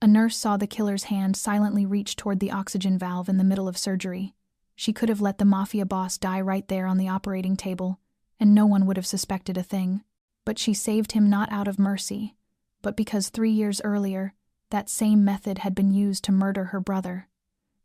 A nurse saw the killer's hand silently reach toward the oxygen valve in the middle of surgery. She could have let the Mafia boss die right there on the operating table, and no one would have suspected a thing. But she saved him not out of mercy, but because 3 years earlier, that same method had been used to murder her brother.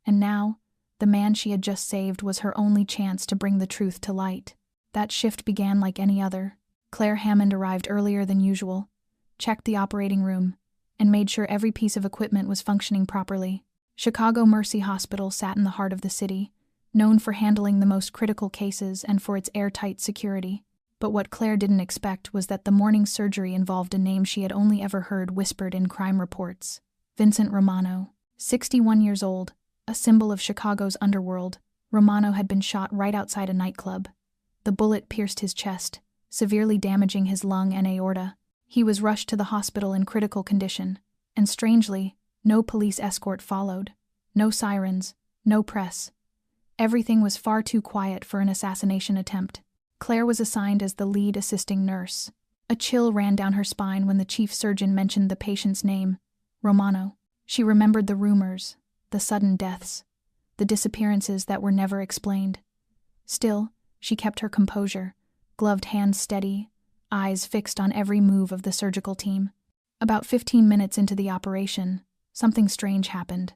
And now, the man she had just saved was her only chance to bring the truth to light. That shift began like any other. Claire Hammond arrived earlier than usual, checked the operating room, and made sure every piece of equipment was functioning properly. Chicago Mercy Hospital sat in the heart of the city, known for handling the most critical cases and for its airtight security. But what Claire didn't expect was that the morning's surgery involved a name she had only ever heard whispered in crime reports. Vincent Romano. 61 years old, a symbol of Chicago's underworld, Romano had been shot right outside a nightclub. The bullet pierced his chest, severely damaging his lung and aorta. He was rushed to the hospital in critical condition, and strangely, no police escort followed. No sirens, no press. Everything was far too quiet for an assassination attempt. Claire was assigned as the lead assisting nurse. A chill ran down her spine when the chief surgeon mentioned the patient's name, Romano. She remembered the rumors, the sudden deaths, the disappearances that were never explained. Still, she kept her composure, gloved hands steady, eyes fixed on every move of the surgical team. About 15 minutes into the operation, something strange happened.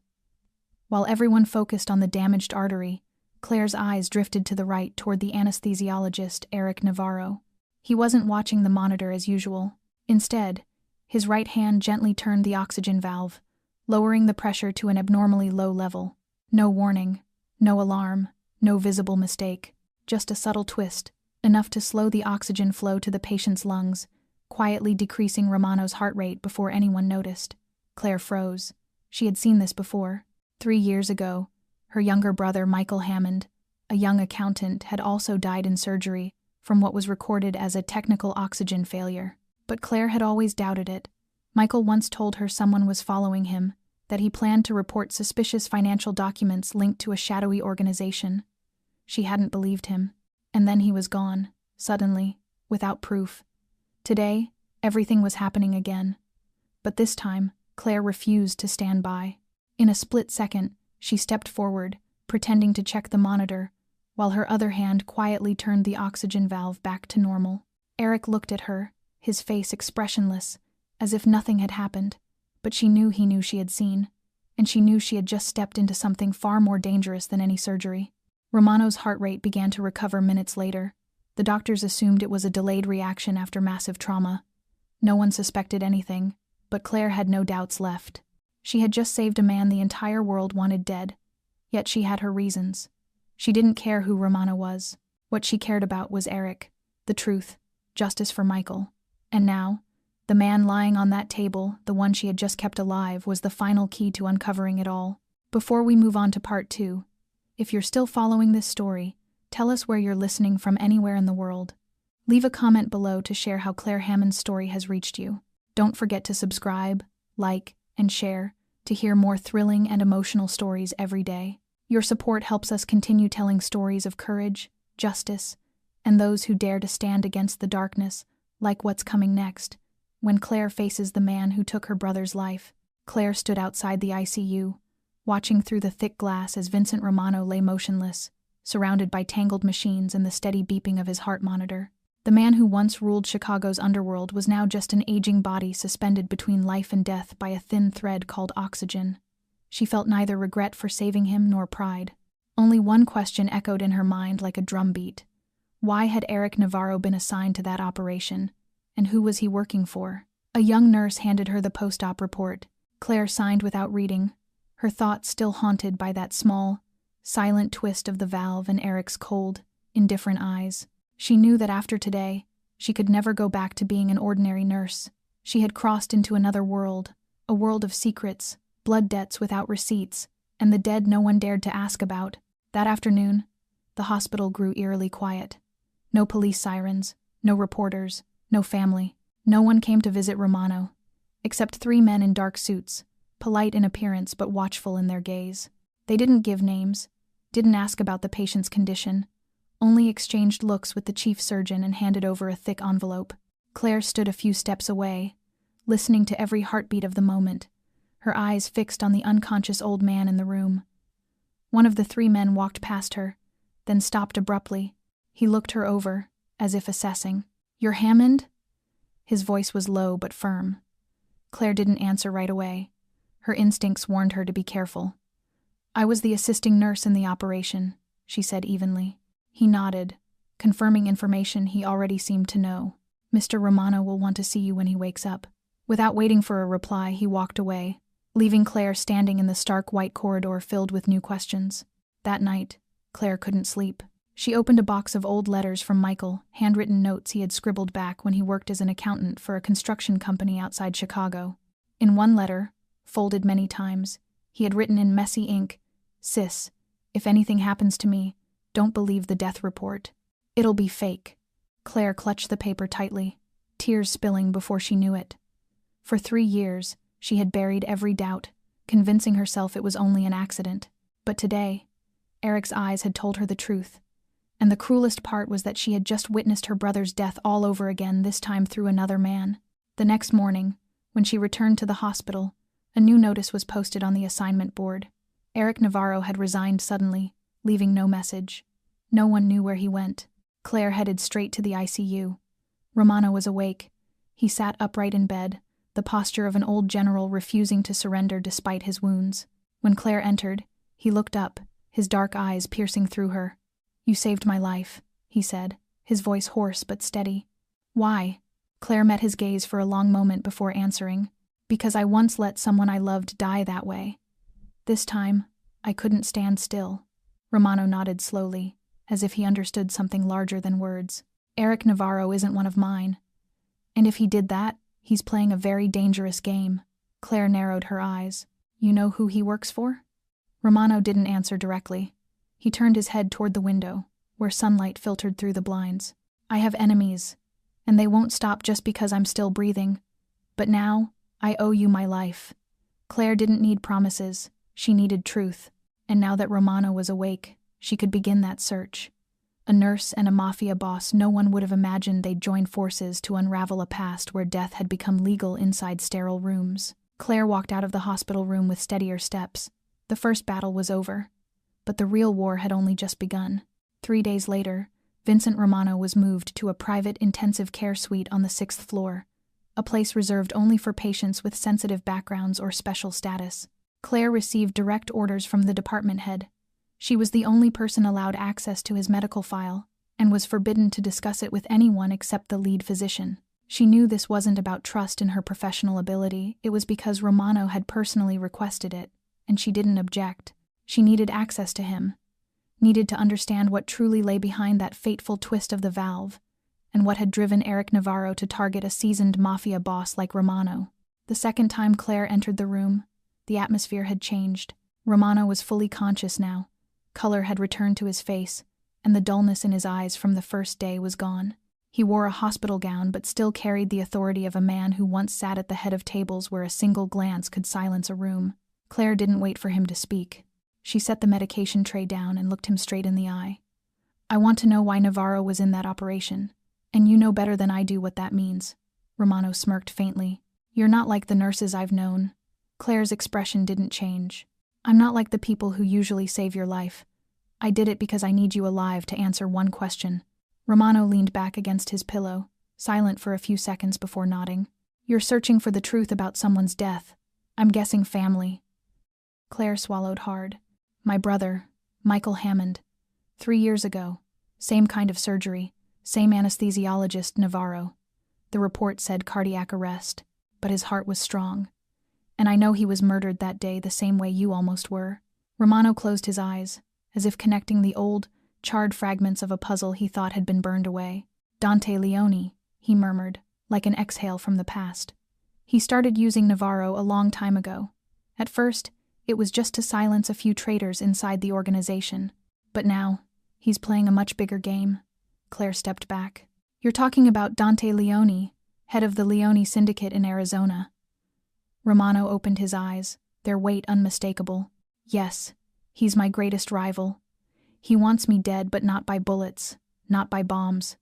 While everyone focused on the damaged artery, Claire's eyes drifted to the right toward the anesthesiologist, Eric Navarro. He wasn't watching the monitor as usual. Instead, his right hand gently turned the oxygen valve, lowering the pressure to an abnormally low level. No warning, no alarm, no visible mistake. Just a subtle twist, enough to slow the oxygen flow to the patient's lungs, quietly decreasing Romano's heart rate before anyone noticed. Claire froze. She had seen this before. 3 years ago, her younger brother, Michael Hammond, a young accountant, had also died in surgery from what was recorded as a technical oxygen failure. But Claire had always doubted it. Michael once told her someone was following him, that he planned to report suspicious financial documents linked to a shadowy organization. She hadn't believed him. And then he was gone, suddenly, without proof. Today, everything was happening again. But this time, Claire refused to stand by. In a split second, she stepped forward, pretending to check the monitor, while her other hand quietly turned the oxygen valve back to normal. Eric looked at her, his face expressionless, as if nothing had happened, but she knew he knew she had seen, and she knew she had just stepped into something far more dangerous than any surgery. Romano's heart rate began to recover minutes later. The doctors assumed it was a delayed reaction after massive trauma. No one suspected anything, but Claire had no doubts left. She had just saved a man the entire world wanted dead, yet she had her reasons. She didn't care who Romano was. What she cared about was Eric, the truth, justice for Michael. And now, the man lying on that table, the one she had just kept alive, was the final key to uncovering it all. Before we move on to part 2, if you're still following this story, tell us where you're listening from anywhere in the world. Leave a comment below to share how Claire Hammond's story has reached you. Don't forget to subscribe, like, and share to hear more thrilling and emotional stories every day. Your support helps us continue telling stories of courage, justice, and those who dare to stand against the darkness, like what's coming next. When Claire faces the man who took her brother's life, Claire stood outside the ICU, watching through the thick glass as Vincent Romano lay motionless, surrounded by tangled machines and the steady beeping of his heart monitor. The man who once ruled Chicago's underworld was now just an aging body suspended between life and death by a thin thread called oxygen. She felt neither regret for saving him nor pride. Only one question echoed in her mind like a drumbeat. Why had Eric Navarro been assigned to that operation, and who was he working for? A young nurse handed her the post-op report. Claire signed without reading, her thoughts still haunted by that small, silent twist of the valve and Eric's cold, indifferent eyes. She knew that after today, she could never go back to being an ordinary nurse. She had crossed into another world, a world of secrets, blood debts without receipts, and the dead no one dared to ask about. That afternoon, the hospital grew eerily quiet. No police sirens, no reporters, no family. No one came to visit Romano, except 3 men in dark suits, polite in appearance but watchful in their gaze. They didn't give names, didn't ask about the patient's condition, only exchanged looks with the chief surgeon and handed over a thick envelope. Claire stood a few steps away, listening to every heartbeat of the moment, her eyes fixed on the unconscious old man in the room. One of the three men walked past her, then stopped abruptly. He looked her over, as if assessing. "You're Hammond?" His voice was low but firm. Claire didn't answer right away. Her instincts warned her to be careful. "I was the assisting nurse in the operation," she said evenly. He nodded, confirming information he already seemed to know. "Mr. Romano will want to see you when he wakes up." Without waiting for a reply, he walked away, leaving Claire standing in the stark white corridor filled with new questions. That night, Claire couldn't sleep. She opened a box of old letters from Michael, handwritten notes he had scribbled back when he worked as an accountant for a construction company outside Chicago. In one letter, folded many times, he had written in messy ink, "Sis, if anything happens to me, don't believe the death report. It'll be fake." Claire clutched the paper tightly, tears spilling before she knew it. For 3 years, she had buried every doubt, convincing herself it was only an accident. But today, Eric's eyes had told her the truth. And the cruelest part was that she had just witnessed her brother's death all over again, this time through another man. The next morning, when she returned to the hospital, a new notice was posted on the assignment board. Eric Navarro had resigned suddenly, leaving no message. No one knew where he went. Claire headed straight to the ICU. Romano was awake. He sat upright in bed, the posture of an old general refusing to surrender despite his wounds. When Claire entered, he looked up, his dark eyes piercing through her. "You saved my life," he said, his voice hoarse but steady. "Why?" Claire met his gaze for a long moment before answering. "Because I once let someone I loved die that way. This time, I couldn't stand still." Romano nodded slowly, as if he understood something larger than words. "Eric Navarro isn't one of mine. And if he did that, he's playing a very dangerous game." Claire narrowed her eyes. "You know who he works for?" Romano didn't answer directly. He turned his head toward the window, where sunlight filtered through the blinds. "I have enemies, and they won't stop just because I'm still breathing. But now, I owe you my life." Claire didn't need promises, she needed truth. And now that Romano was awake, she could begin that search. A nurse and a mafia boss, no one would have imagined they'd join forces to unravel a past where death had become legal inside sterile rooms. Claire walked out of the hospital room with steadier steps. The first battle was over. But the real war had only just begun. 3 days later, Vincent Romano was moved to a private intensive care suite on the 6th floor, a place reserved only for patients with sensitive backgrounds or special status. Claire received direct orders from the department head. She was the only person allowed access to his medical file, and was forbidden to discuss it with anyone except the lead physician. She knew this wasn't about trust in her professional ability, it was because Romano had personally requested it, and she didn't object. She needed access to him, needed to understand what truly lay behind that fateful twist of the valve, and what had driven Eric Navarro to target a seasoned mafia boss like Romano. The second time Claire entered the room, the atmosphere had changed. Romano was fully conscious now. Color had returned to his face, and the dullness in his eyes from the first day was gone. He wore a hospital gown but still carried the authority of a man who once sat at the head of tables where a single glance could silence a room. Claire didn't wait for him to speak. She set the medication tray down and looked him straight in the eye. "I want to know why Navarro was in that operation, and you know better than I do what that means." Romano smirked faintly. "You're not like the nurses I've known." Claire's expression didn't change. "I'm not like the people who usually save your life. I did it because I need you alive to answer one question." Romano leaned back against his pillow, silent for a few seconds before nodding. "You're searching for the truth about someone's death. I'm guessing family." Claire swallowed hard. "My brother, Michael Hammond. 3 years ago. Same kind of surgery. Same anesthesiologist, Navarro. The report said cardiac arrest, but his heart was strong. And I know he was murdered that day the same way you almost were." Romano closed his eyes, as if connecting the old, charred fragments of a puzzle he thought had been burned away. "Dante Leone," he murmured, like an exhale from the past. "He started using Navarro a long time ago. At first, it was just to silence a few traitors inside the organization. But now, he's playing a much bigger game." Claire stepped back. "You're talking about Dante Leone, head of the Leone Syndicate in Arizona." Romano opened his eyes, their weight unmistakable. "Yes, he's my greatest rival. He wants me dead, but not by bullets, not by bombs.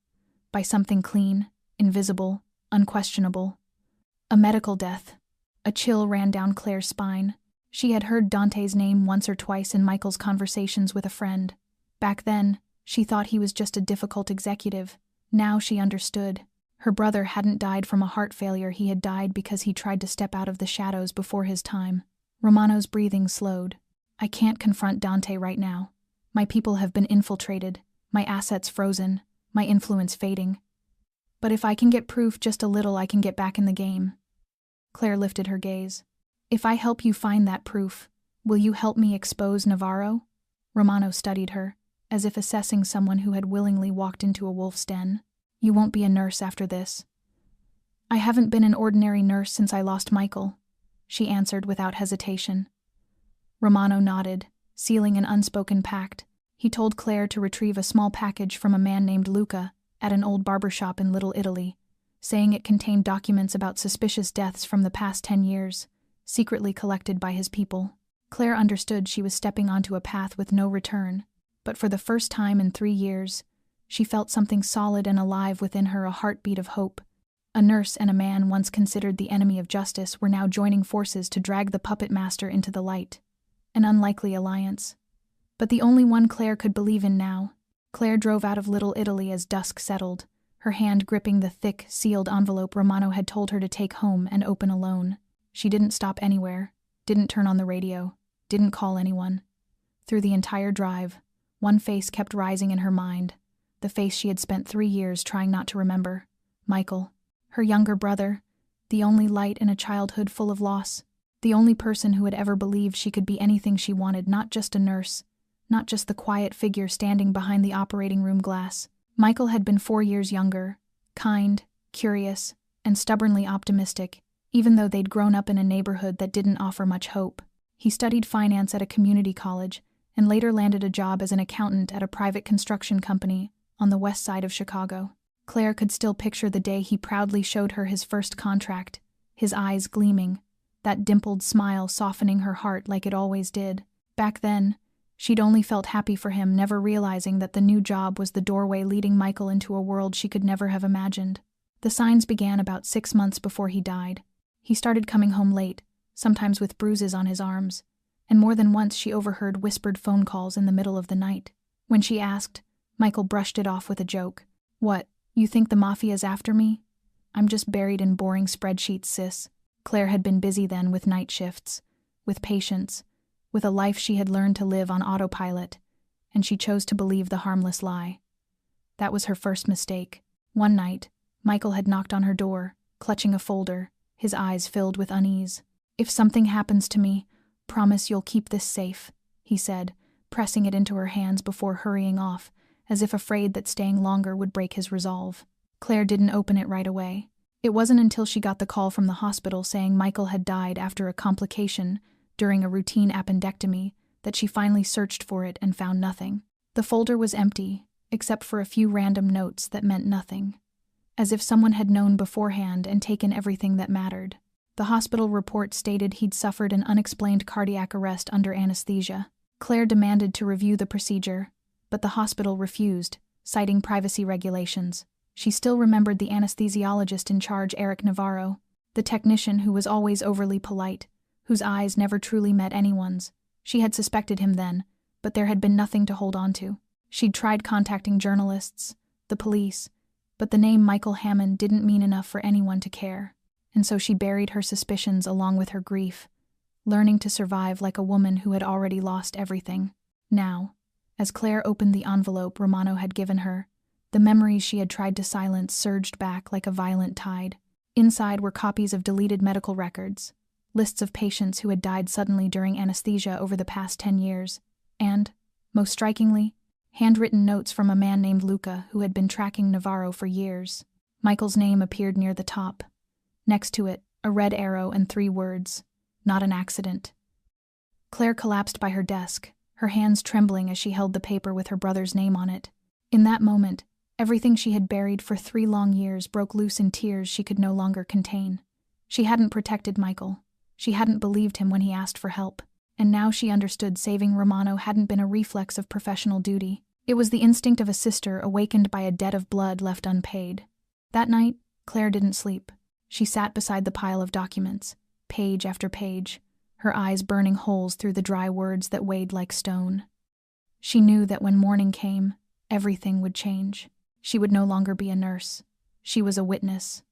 By something clean, invisible, unquestionable. A medical death." A chill ran down Claire's spine. She had heard Dante's name once or twice in Michael's conversations with a friend. Back then, she thought he was just a difficult executive. Now she understood. Her brother hadn't died from a heart failure, he had died because he tried to step out of the shadows before his time. Romano's breathing slowed. I can't confront Dante right now. My people have been infiltrated, my assets frozen, my influence fading. But if I can get proof just a little, I can get back in the game. Claire lifted her gaze. If I help you find that proof, will you help me expose Navarro? Romano studied her, as if assessing someone who had willingly walked into a wolf's den. You won't be a nurse after this. I haven't been an ordinary nurse since I lost Michael, she answered without hesitation. Romano nodded, sealing an unspoken pact. He told Claire to retrieve a small package from a man named Luca at an old barber shop in Little Italy, saying it contained documents about suspicious deaths from the past 10 years, secretly collected by his people. Claire understood she was stepping onto a path with no return, but for the first time in 3 years, she felt something solid and alive within her, a heartbeat of hope. A nurse and a man once considered the enemy of justice were now joining forces to drag the puppet master into the light. An unlikely alliance, but the only one Claire could believe in now. Claire drove out of Little Italy as dusk settled, her hand gripping the thick, sealed envelope Romano had told her to take home and open alone. She didn't stop anywhere, didn't turn on the radio, didn't call anyone. Through the entire drive, one face kept rising in her mind, the face she had spent 3 years trying not to remember. Michael, her younger brother, the only light in a childhood full of loss, the only person who had ever believed she could be anything she wanted, not just a nurse, not just the quiet figure standing behind the operating room glass. Michael had been 4 years younger, kind, curious, and stubbornly optimistic, even though they'd grown up in a neighborhood that didn't offer much hope. He studied finance at a community college and later landed a job as an accountant at a private construction company on the west side of Chicago. Claire could still picture the day he proudly showed her his first contract, his eyes gleaming, that dimpled smile softening her heart like it always did. Back then, she'd only felt happy for him, never realizing that the new job was the doorway leading Michael into a world she could never have imagined. The signs began about 6 months before he died. He started coming home late, sometimes with bruises on his arms, and more than once she overheard whispered phone calls in the middle of the night. When she asked, Michael brushed it off with a joke. What, you think the Mafia's after me? I'm just buried in boring spreadsheets, sis. Claire had been busy then with night shifts, with patience, with a life she had learned to live on autopilot, and she chose to believe the harmless lie. That was her first mistake. One night, Michael had knocked on her door, clutching a folder, his eyes filled with unease. If something happens to me, promise you'll keep this safe, he said, pressing it into her hands before hurrying off, as if afraid that staying longer would break his resolve. Claire didn't open it right away. It wasn't until she got the call from the hospital saying Michael had died after a complication during a routine appendectomy that she finally searched for it and found nothing. The folder was empty, except for a few random notes that meant nothing, as if someone had known beforehand and taken everything that mattered. The hospital report stated he'd suffered an unexplained cardiac arrest under anesthesia. Claire demanded to review the procedure, but the hospital refused, citing privacy regulations. She still remembered the anesthesiologist in charge, Eric Navarro, the technician who was always overly polite, whose eyes never truly met anyone's. She had suspected him then, but there had been nothing to hold on to. She'd tried contacting journalists, the police, but the name Michael Hammond didn't mean enough for anyone to care, and so she buried her suspicions along with her grief, learning to survive like a woman who had already lost everything. Now, as Claire opened the envelope Romano had given her, the memories she had tried to silence surged back like a violent tide. Inside were copies of deleted medical records, lists of patients who had died suddenly during anesthesia over the past 10 years, and, most strikingly, handwritten notes from a man named Luca who had been tracking Navarro for years. Michael's name appeared near the top. Next to it, a red arrow and 3 words, "Not an accident." Claire collapsed by her desk, her hands trembling as she held the paper with her brother's name on it. In that moment, everything she had buried for 3 long years broke loose in tears she could no longer contain. She hadn't protected Michael. She hadn't believed him when he asked for help. And now she understood saving Romano hadn't been a reflex of professional duty. It was the instinct of a sister awakened by a debt of blood left unpaid. That night, Claire didn't sleep. She sat beside the pile of documents, page after page, her eyes burning holes through the dry words that weighed like stone. She knew that when morning came, everything would change. She would no longer be a nurse. She was a witness,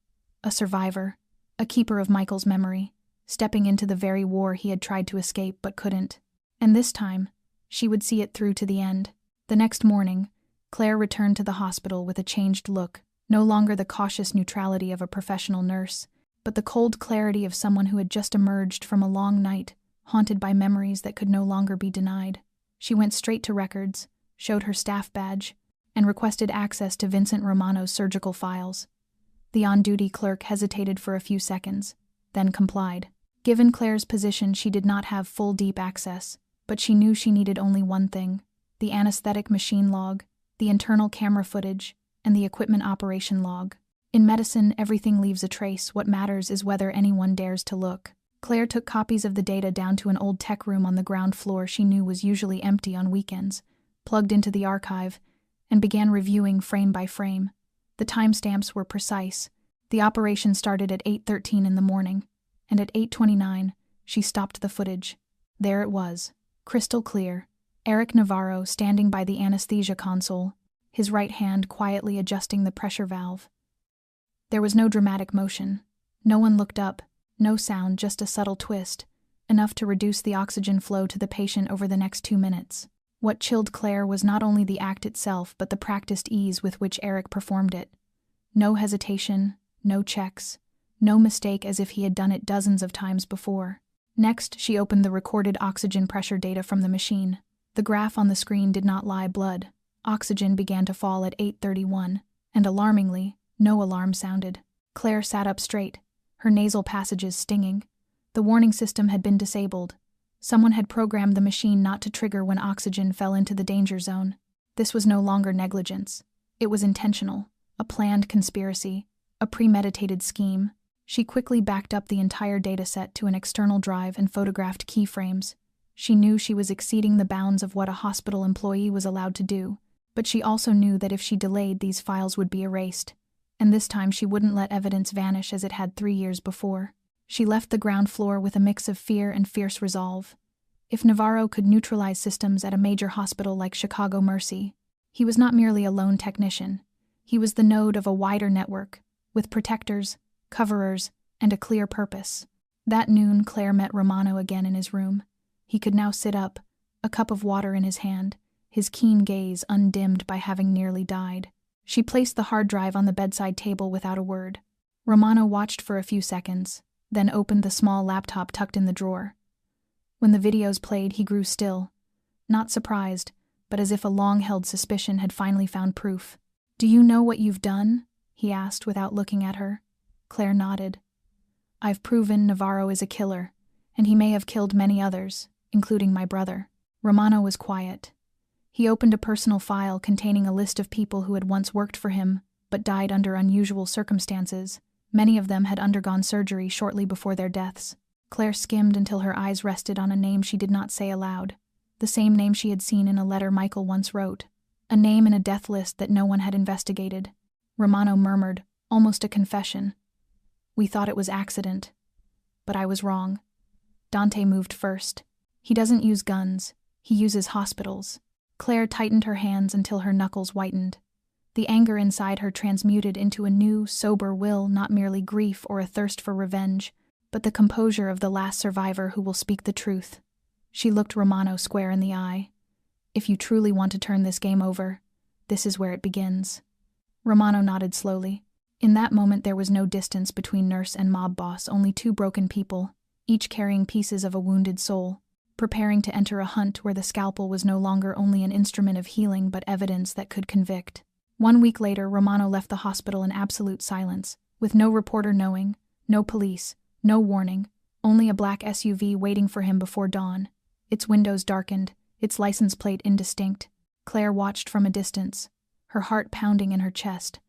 a survivor, a keeper of Michael's memory, stepping into the very war he had tried to escape but couldn't. And this time, she would see it through to the end. The next morning, Claire returned to the hospital with a changed look, no longer the cautious neutrality of a professional nurse, but the cold clarity of someone who had just emerged from a long night, haunted by memories that could no longer be denied. She went straight to records, showed her staff badge, and requested access to Vincent Romano's surgical files. The on-duty clerk hesitated for a few seconds, then complied. Given Claire's position, she did not have full deep access, but she knew she needed only one thing: the anesthetic machine log, the internal camera footage, and the equipment operation log. In medicine, everything leaves a trace. What matters is whether anyone dares to look. Claire took copies of the data down to an old tech room on the ground floor she knew was usually empty on weekends, plugged into the archive, and began reviewing frame by frame. The timestamps were precise. The operation started at 8:13 in the morning, and at 8:29, she stopped the footage. There it was, crystal clear. Eric Navarro standing by the anesthesia console, his right hand quietly adjusting the pressure valve. There was no dramatic motion. No one looked up, no sound, just a subtle twist, enough to reduce the oxygen flow to the patient over the next 2 minutes. What chilled Claire was not only the act itself, but the practiced ease with which Eric performed it. No hesitation, no checks, no mistake, as if he had done it dozens of times before. Next, she opened the recorded oxygen pressure data from the machine. The graph on the screen did not lie. Blood oxygen began to fall at 8:31, and alarmingly, no alarm sounded. Claire sat up straight, her nasal passages stinging. The warning system had been disabled. Someone had programmed the machine not to trigger when oxygen fell into the danger zone. This was no longer negligence. It was intentional, a planned conspiracy, a premeditated scheme. She quickly backed up the entire dataset to an external drive and photographed keyframes. She knew she was exceeding the bounds of what a hospital employee was allowed to do, but she also knew that if she delayed, these files would be erased. And this time she wouldn't let evidence vanish as it had 3 years before. She left the ground floor with a mix of fear and fierce resolve. If Navarro could neutralize systems at a major hospital like Chicago Mercy, he was not merely a lone technician. He was the node of a wider network, with protectors, coverers, and a clear purpose. That noon, Claire met Romano again in his room. He could now sit up, a cup of water in his hand, his keen gaze undimmed by having nearly died. She placed the hard drive on the bedside table without a word. Romano watched for a few seconds, then opened the small laptop tucked in the drawer. When the videos played, he grew still, not surprised, but as if a long-held suspicion had finally found proof. "Do you know what you've done?" he asked without looking at her. Claire nodded. "I've proven Navarro is a killer, and he may have killed many others, including my brother." Romano was quiet. He opened a personal file containing a list of people who had once worked for him, but died under unusual circumstances. Many of them had undergone surgery shortly before their deaths. Claire skimmed until her eyes rested on a name she did not say aloud, the same name she had seen in a letter Michael once wrote, a name in a death list that no one had investigated. Romano murmured, almost a confession. "We thought it was accident. But I was wrong. Dante moved first. He doesn't use guns. He uses hospitals." Claire tightened her hands until her knuckles whitened. The anger inside her transmuted into a new, sober will, not merely grief or a thirst for revenge, but the composure of the last survivor who will speak the truth. She looked Romano square in the eye. "If you truly want to turn this game over, this is where it begins." Romano nodded slowly. In that moment there was no distance between nurse and mob boss, only two broken people, each carrying pieces of a wounded soul, preparing to enter a hunt where the scalpel was no longer only an instrument of healing but evidence that could convict. 1 week later, Romano left the hospital in absolute silence, with no reporter knowing, no police, no warning, only a black SUV waiting for him before dawn, its windows darkened, its license plate indistinct. Claire watched from a distance, her heart pounding in her chest,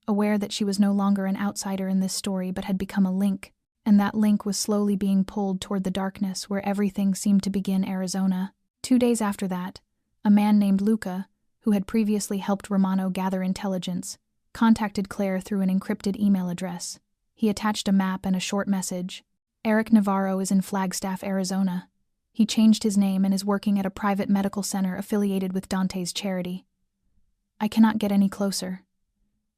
aware that she was no longer an outsider in this story but had become a link, and that link was slowly being pulled toward the darkness where everything seemed to begin. Arizona. 2 days after that, a man named Luca, who had previously helped Romano gather intelligence, contacted Claire through an encrypted email address. He attached a map and a short message. Eric Navarro is in Flagstaff, Arizona. He changed his name and is working at a private medical center affiliated with Dante's charity. I cannot get any closer.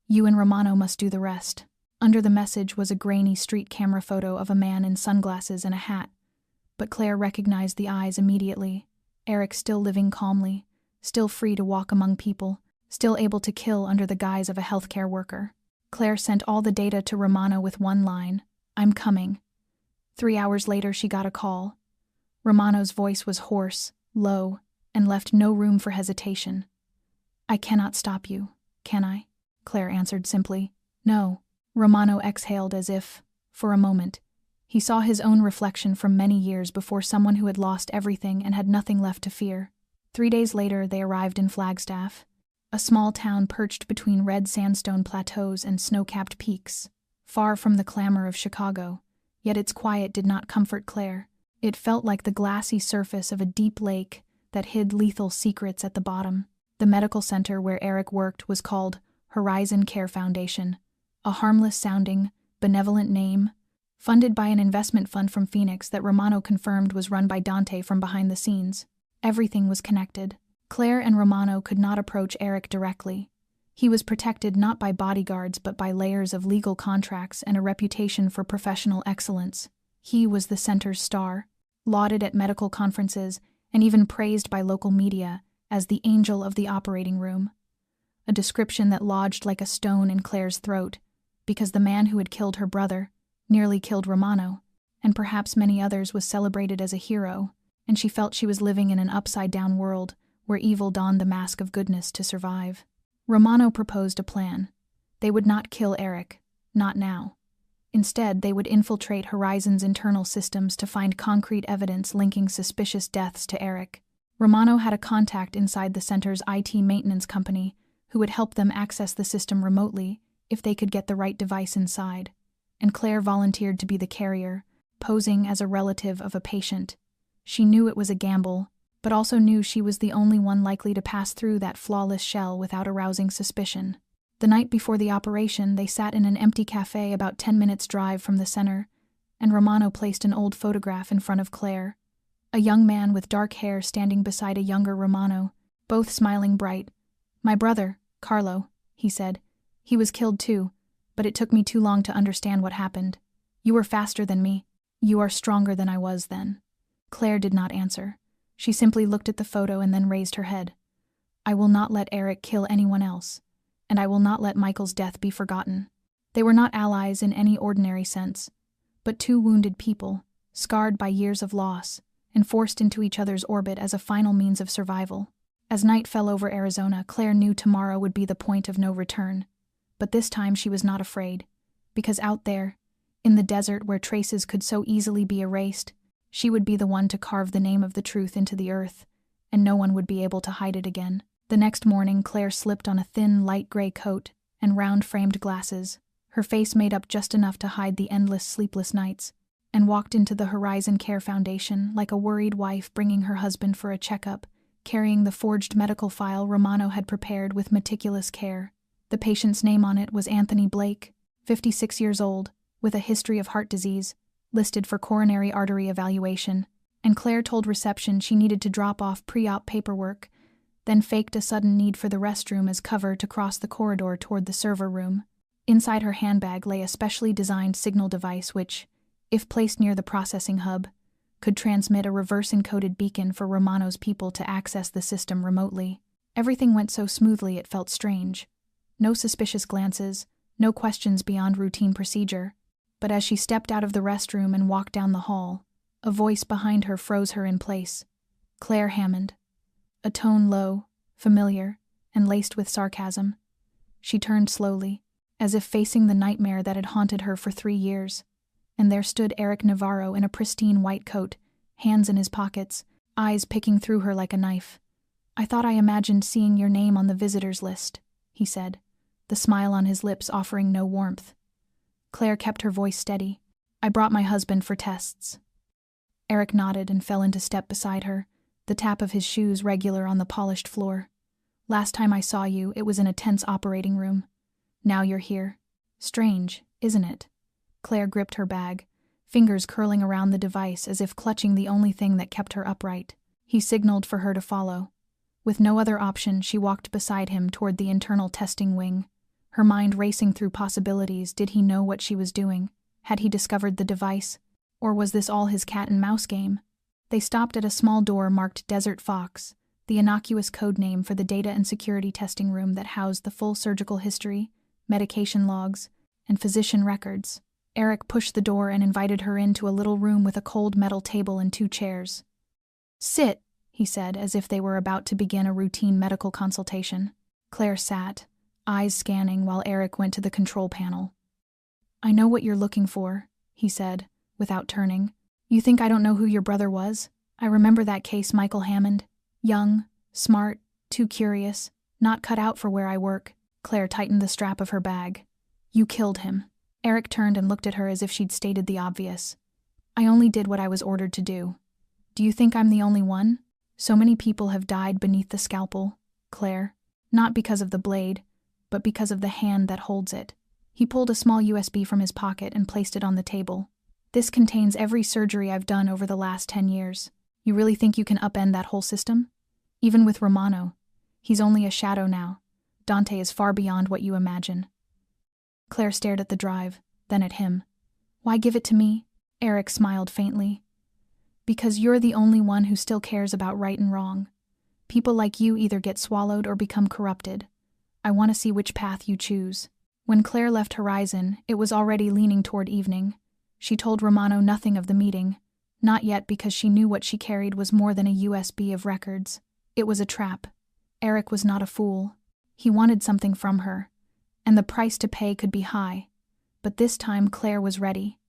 You and Romano must do the rest. Under the message was a grainy street camera photo of a man in sunglasses and a hat, but Claire recognized the eyes immediately. Eric still living calmly, still free to walk among people, still able to kill under the guise of a healthcare worker. Claire sent all the data to Romano with one line, "I'm coming." 3 hours later she got a call. Romano's voice was hoarse, low, and left no room for hesitation. "I cannot stop you, can I?" Claire answered simply. "No." Romano exhaled as if, for a moment, he saw his own reflection from many years before, someone who had lost everything and had nothing left to fear. 3 days later they arrived in Flagstaff, a small town perched between red sandstone plateaus and snow-capped peaks, far from the clamor of Chicago. Yet its quiet did not comfort Claire. It felt like the glassy surface of a deep lake that hid lethal secrets at the bottom. The medical center where Eric worked was called Horizon Care Foundation, a harmless-sounding, benevolent name, funded by an investment fund from Phoenix that Romano confirmed was run by Dante from behind the scenes. Everything was connected. Claire and Romano could not approach Eric directly. He was protected not by bodyguards but by layers of legal contracts and a reputation for professional excellence. He was the center's star, lauded at medical conferences and even praised by local media as the angel of the operating room. A description that lodged like a stone in Claire's throat, because the man who had killed her brother, nearly killed Romano, and perhaps many others, was celebrated as a hero, and she felt she was living in an upside-down world where evil donned the mask of goodness to survive. Romano proposed a plan. They would not kill Eric, not now. Instead, they would infiltrate Horizon's internal systems to find concrete evidence linking suspicious deaths to Eric. Romano had a contact inside the center's IT maintenance company who would help them access the system remotely if they could get the right device inside, and Claire volunteered to be the carrier, posing as a relative of a patient. She knew it was a gamble, but also knew she was the only one likely to pass through that flawless shell without arousing suspicion. The night before the operation, they sat in an empty cafe about 10 minutes' drive from the center, and Romano placed an old photograph in front of Claire. A young man with dark hair standing beside a younger Romano, both smiling bright. "My brother, Carlo," he said. "He was killed too, but it took me too long to understand what happened. You were faster than me. You are stronger than I was then." Claire did not answer. She simply looked at the photo and then raised her head. "I will not let Eric kill anyone else, and I will not let Michael's death be forgotten." They were not allies in any ordinary sense, but two wounded people, scarred by years of loss, and forced into each other's orbit as a final means of survival. As night fell over Arizona, Claire knew tomorrow would be the point of no return. But this time she was not afraid, because out there, in the desert where traces could so easily be erased, she would be the one to carve the name of the truth into the earth, and no one would be able to hide it again. The next morning, Claire slipped on a thin, light gray coat and round-framed glasses, her face made up just enough to hide the endless sleepless nights, and walked into the Horizon Care Foundation like a worried wife bringing her husband for a checkup, carrying the forged medical file Romano had prepared with meticulous care. The patient's name on it was Anthony Blake, 56 years old, with a history of heart disease, listed for coronary artery evaluation, and Claire told reception she needed to drop off pre-op paperwork, then faked a sudden need for the restroom as cover to cross the corridor toward the server room. Inside her handbag lay a specially designed signal device which, if placed near the processing hub, could transmit a reverse-encoded beacon for Romano's people to access the system remotely. Everything went so smoothly it felt strange. No suspicious glances, no questions beyond routine procedure. But as she stepped out of the restroom and walked down the hall, a voice behind her froze her in place. Claire Hammond. A tone low, familiar, and laced with sarcasm. She turned slowly, as if facing the nightmare that had haunted her for 3 years, and there stood Eric Navarro in a pristine white coat, hands in his pockets, eyes picking through her like a knife. "I thought I imagined seeing your name on the visitors list," he said, the smile on his lips offering no warmth. Claire kept her voice steady. "I brought my husband for tests." Eric nodded and fell into step beside her, the tap of his shoes regular on the polished floor. "Last time I saw you, it was in a tense operating room. Now you're here. Strange, isn't it?" Claire gripped her bag, fingers curling around the device as if clutching the only thing that kept her upright. He signaled for her to follow. With no other option, she walked beside him toward the internal testing wing, her mind racing through possibilities. Did he know what she was doing? Had he discovered the device? Or was this all his cat-and-mouse game? They stopped at a small door marked Desert Fox, the innocuous code name for the data and security testing room that housed the full surgical history, medication logs, and physician records. Eric pushed the door and invited her into a little room with a cold metal table and 2 chairs. "Sit," he said, as if they were about to begin a routine medical consultation. Claire sat, eyes scanning while Eric went to the control panel. "I know what you're looking for," he said, without turning. "You think I don't know who your brother was? I remember that case, Michael Hammond. Young, smart, too curious, not cut out for where I work." Claire tightened the strap of her bag. "You killed him." Eric turned and looked at her as if she'd stated the obvious. "I only did what I was ordered to do. Do you think I'm the only one? So many people have died beneath the scalpel, Claire. Not because of the blade, but because of the hand that holds it." He pulled a small USB from his pocket and placed it on the table. "This contains every surgery I've done over the last 10 years. You really think you can upend that whole system? Even with Romano. He's only a shadow now. Dante is far beyond what you imagine." Claire stared at the drive, then at him. "Why give it to me?" Eric smiled faintly. "Because you're the only one who still cares about right and wrong. People like you either get swallowed or become corrupted. I want to see which path you choose." When Claire left Horizon, it was already leaning toward evening. She told Romano nothing of the meeting, not yet, because she knew what she carried was more than a USB of records. It was a trap. Eric was not a fool. He wanted something from her, and the price to pay could be high. But this time Claire was ready.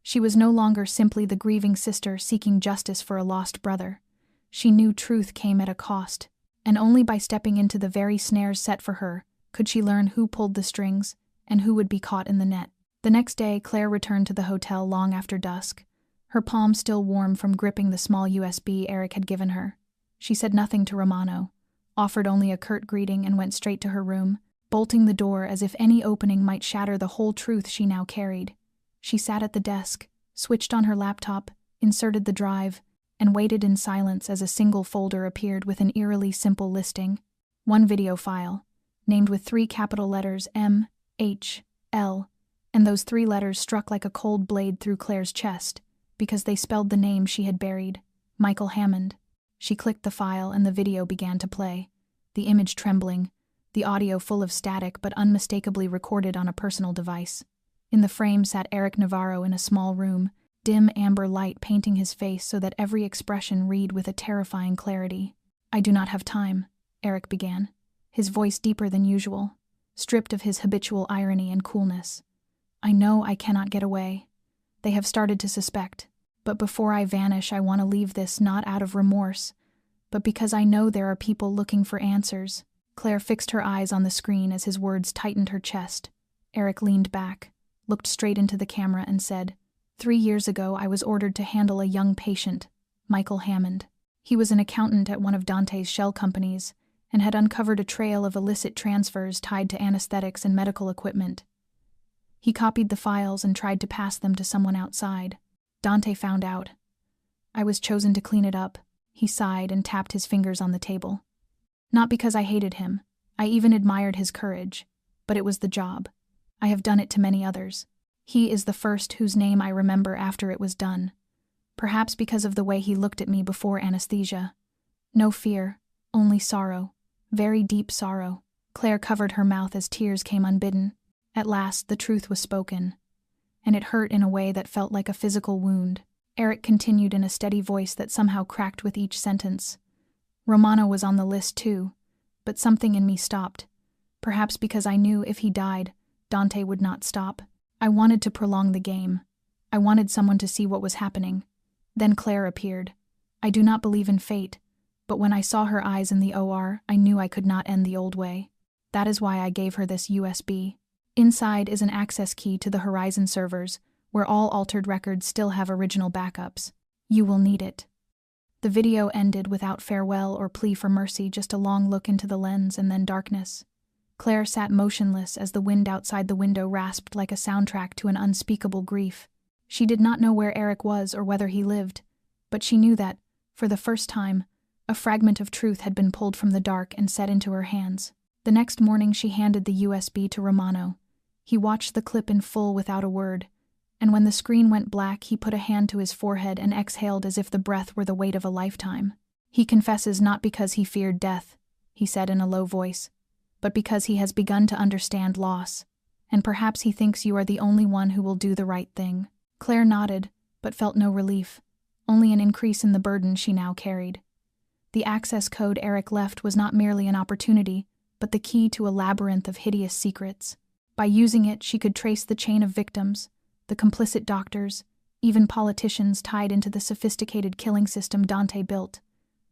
She was no longer simply the grieving sister seeking justice for a lost brother. She knew truth came at a cost, and only by stepping into the very snares set for her could she learn who pulled the strings and who would be caught in the net. The next day, Claire returned to the hotel long after dusk, her palms still warm from gripping the small USB Eric had given her. She said nothing to Romano, offered only a curt greeting, and went straight to her room, bolting the door as if any opening might shatter the whole truth she now carried. She sat at the desk, switched on her laptop, inserted the drive, and waited in silence as a single folder appeared with an eerily simple listing. One video file, named with 3 capital letters M, H, L, and those 3 letters struck like a cold blade through Claire's chest, because they spelled the name she had buried, Michael Hammond. She clicked the file and the video began to play, the image trembling, the audio full of static but unmistakably recorded on a personal device. In the frame sat Eric Navarro in a small room, dim amber light painting his face so that every expression read with a terrifying clarity. "I do not have time," Eric began, his voice deeper than usual, stripped of his habitual irony and coolness. "I know I cannot get away. They have started to suspect. But before I vanish, I want to leave this not out of remorse, but because I know there are people looking for answers." Claire fixed her eyes on the screen as his words tightened her chest. Eric leaned back, looked straight into the camera, and said, "3 years ago, I was ordered to handle a young patient, Michael Hammond. He was an accountant at one of Dante's shell companies and had uncovered a trail of illicit transfers tied to anesthetics and medical equipment. He copied the files and tried to pass them to someone outside. Dante found out. I was chosen to clean it up." He sighed and tapped his fingers on the table. "Not because I hated him. I even admired his courage. But it was the job. I have done it to many others. He is the first whose name I remember after it was done. Perhaps because of the way he looked at me before anesthesia. No fear, only sorrow. Very deep sorrow." Claire covered her mouth as tears came unbidden. At last, the truth was spoken, and it hurt in a way that felt like a physical wound. Eric continued in a steady voice that somehow cracked with each sentence. "Romano was on the list too, but something in me stopped. Perhaps because I knew if he died, Dante would not stop. I wanted to prolong the game. I wanted someone to see what was happening. Then Claire appeared. I do not believe in fate, but when I saw her eyes in the OR, I knew I could not end the old way. That is why I gave her this USB. Inside is an access key to the Horizon servers, where all altered records still have original backups. You will need it." The video ended without farewell or plea for mercy, just a long look into the lens and then darkness. Claire sat motionless as the wind outside the window rasped like a soundtrack to an unspeakable grief. She did not know where Eric was or whether he lived, but she knew that, for the first time, a fragment of truth had been pulled from the dark and set into her hands. The next morning she handed the USB to Romano. He watched the clip in full without a word, and when the screen went black he put a hand to his forehead and exhaled as if the breath were the weight of a lifetime. "He confesses not because he feared death," he said in a low voice, "but because he has begun to understand loss, and perhaps he thinks you are the only one who will do the right thing." Claire nodded, but felt no relief, only an increase in the burden she now carried. The access code Eric left was not merely an opportunity, but the key to a labyrinth of hideous secrets. By using it, she could trace the chain of victims, the complicit doctors, even politicians tied into the sophisticated killing system Dante built.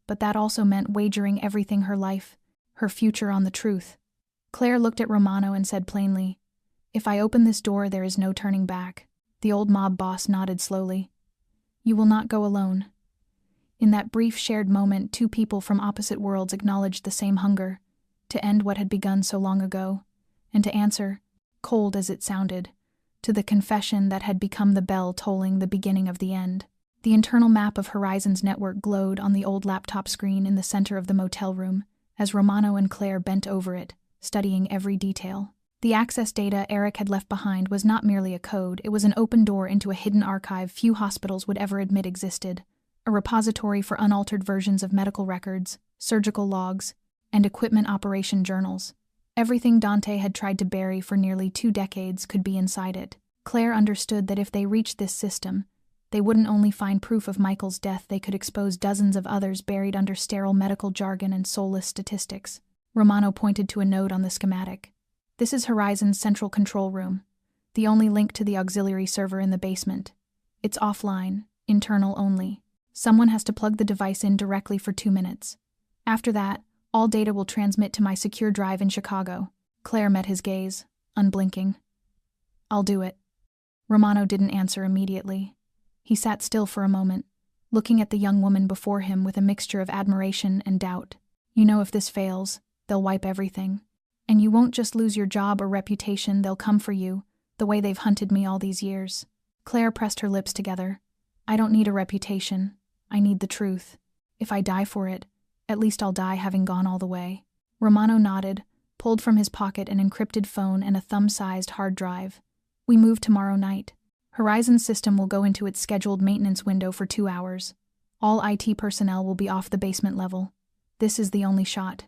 But that also meant wagering everything her life, her future on the truth. Claire looked at Romano and said plainly, "If I open this door, there is no turning back." The old mob boss nodded slowly. "You will not go alone." In that brief shared moment, two people from opposite worlds acknowledged the same hunger, to end what had begun so long ago, and to answer, cold as it sounded, to the confession that had become the bell tolling the beginning of the end. The internal map of Horizon's network glowed on the old laptop screen in the center of the motel room, as Romano and Claire bent over it, studying every detail. The access data Eric had left behind was not merely a code, it was an open door into a hidden archive few hospitals would ever admit existed, a repository for unaltered versions of medical records, surgical logs, and equipment operation journals. Everything Dante had tried to bury for nearly 2 decades could be inside it. Claire understood that if they reached this system, they wouldn't only find proof of Michael's death, they could expose dozens of others buried under sterile medical jargon and soulless statistics. Romano pointed to a node on the schematic. "This is Horizon's central control room, the only link to the auxiliary server in the basement. It's offline, internal only. Someone has to plug the device in directly for 2 minutes. After that, all data will transmit to my secure drive in Chicago." Claire met his gaze, unblinking. "I'll do it." Romano didn't answer immediately. He sat still for a moment, looking at the young woman before him with a mixture of admiration and doubt. "You know, if this fails, they'll wipe everything. And you won't just lose your job or reputation, they'll come for you, the way they've hunted me all these years." Claire pressed her lips together. "I don't need a reputation. I need the truth. If I die for it, at least I'll die having gone all the way." Romano nodded, pulled from his pocket an encrypted phone and a thumb-sized hard drive. "We move tomorrow night. Horizon's system will go into its scheduled maintenance window for 2 hours. All IT personnel will be off the basement level. This is the only shot.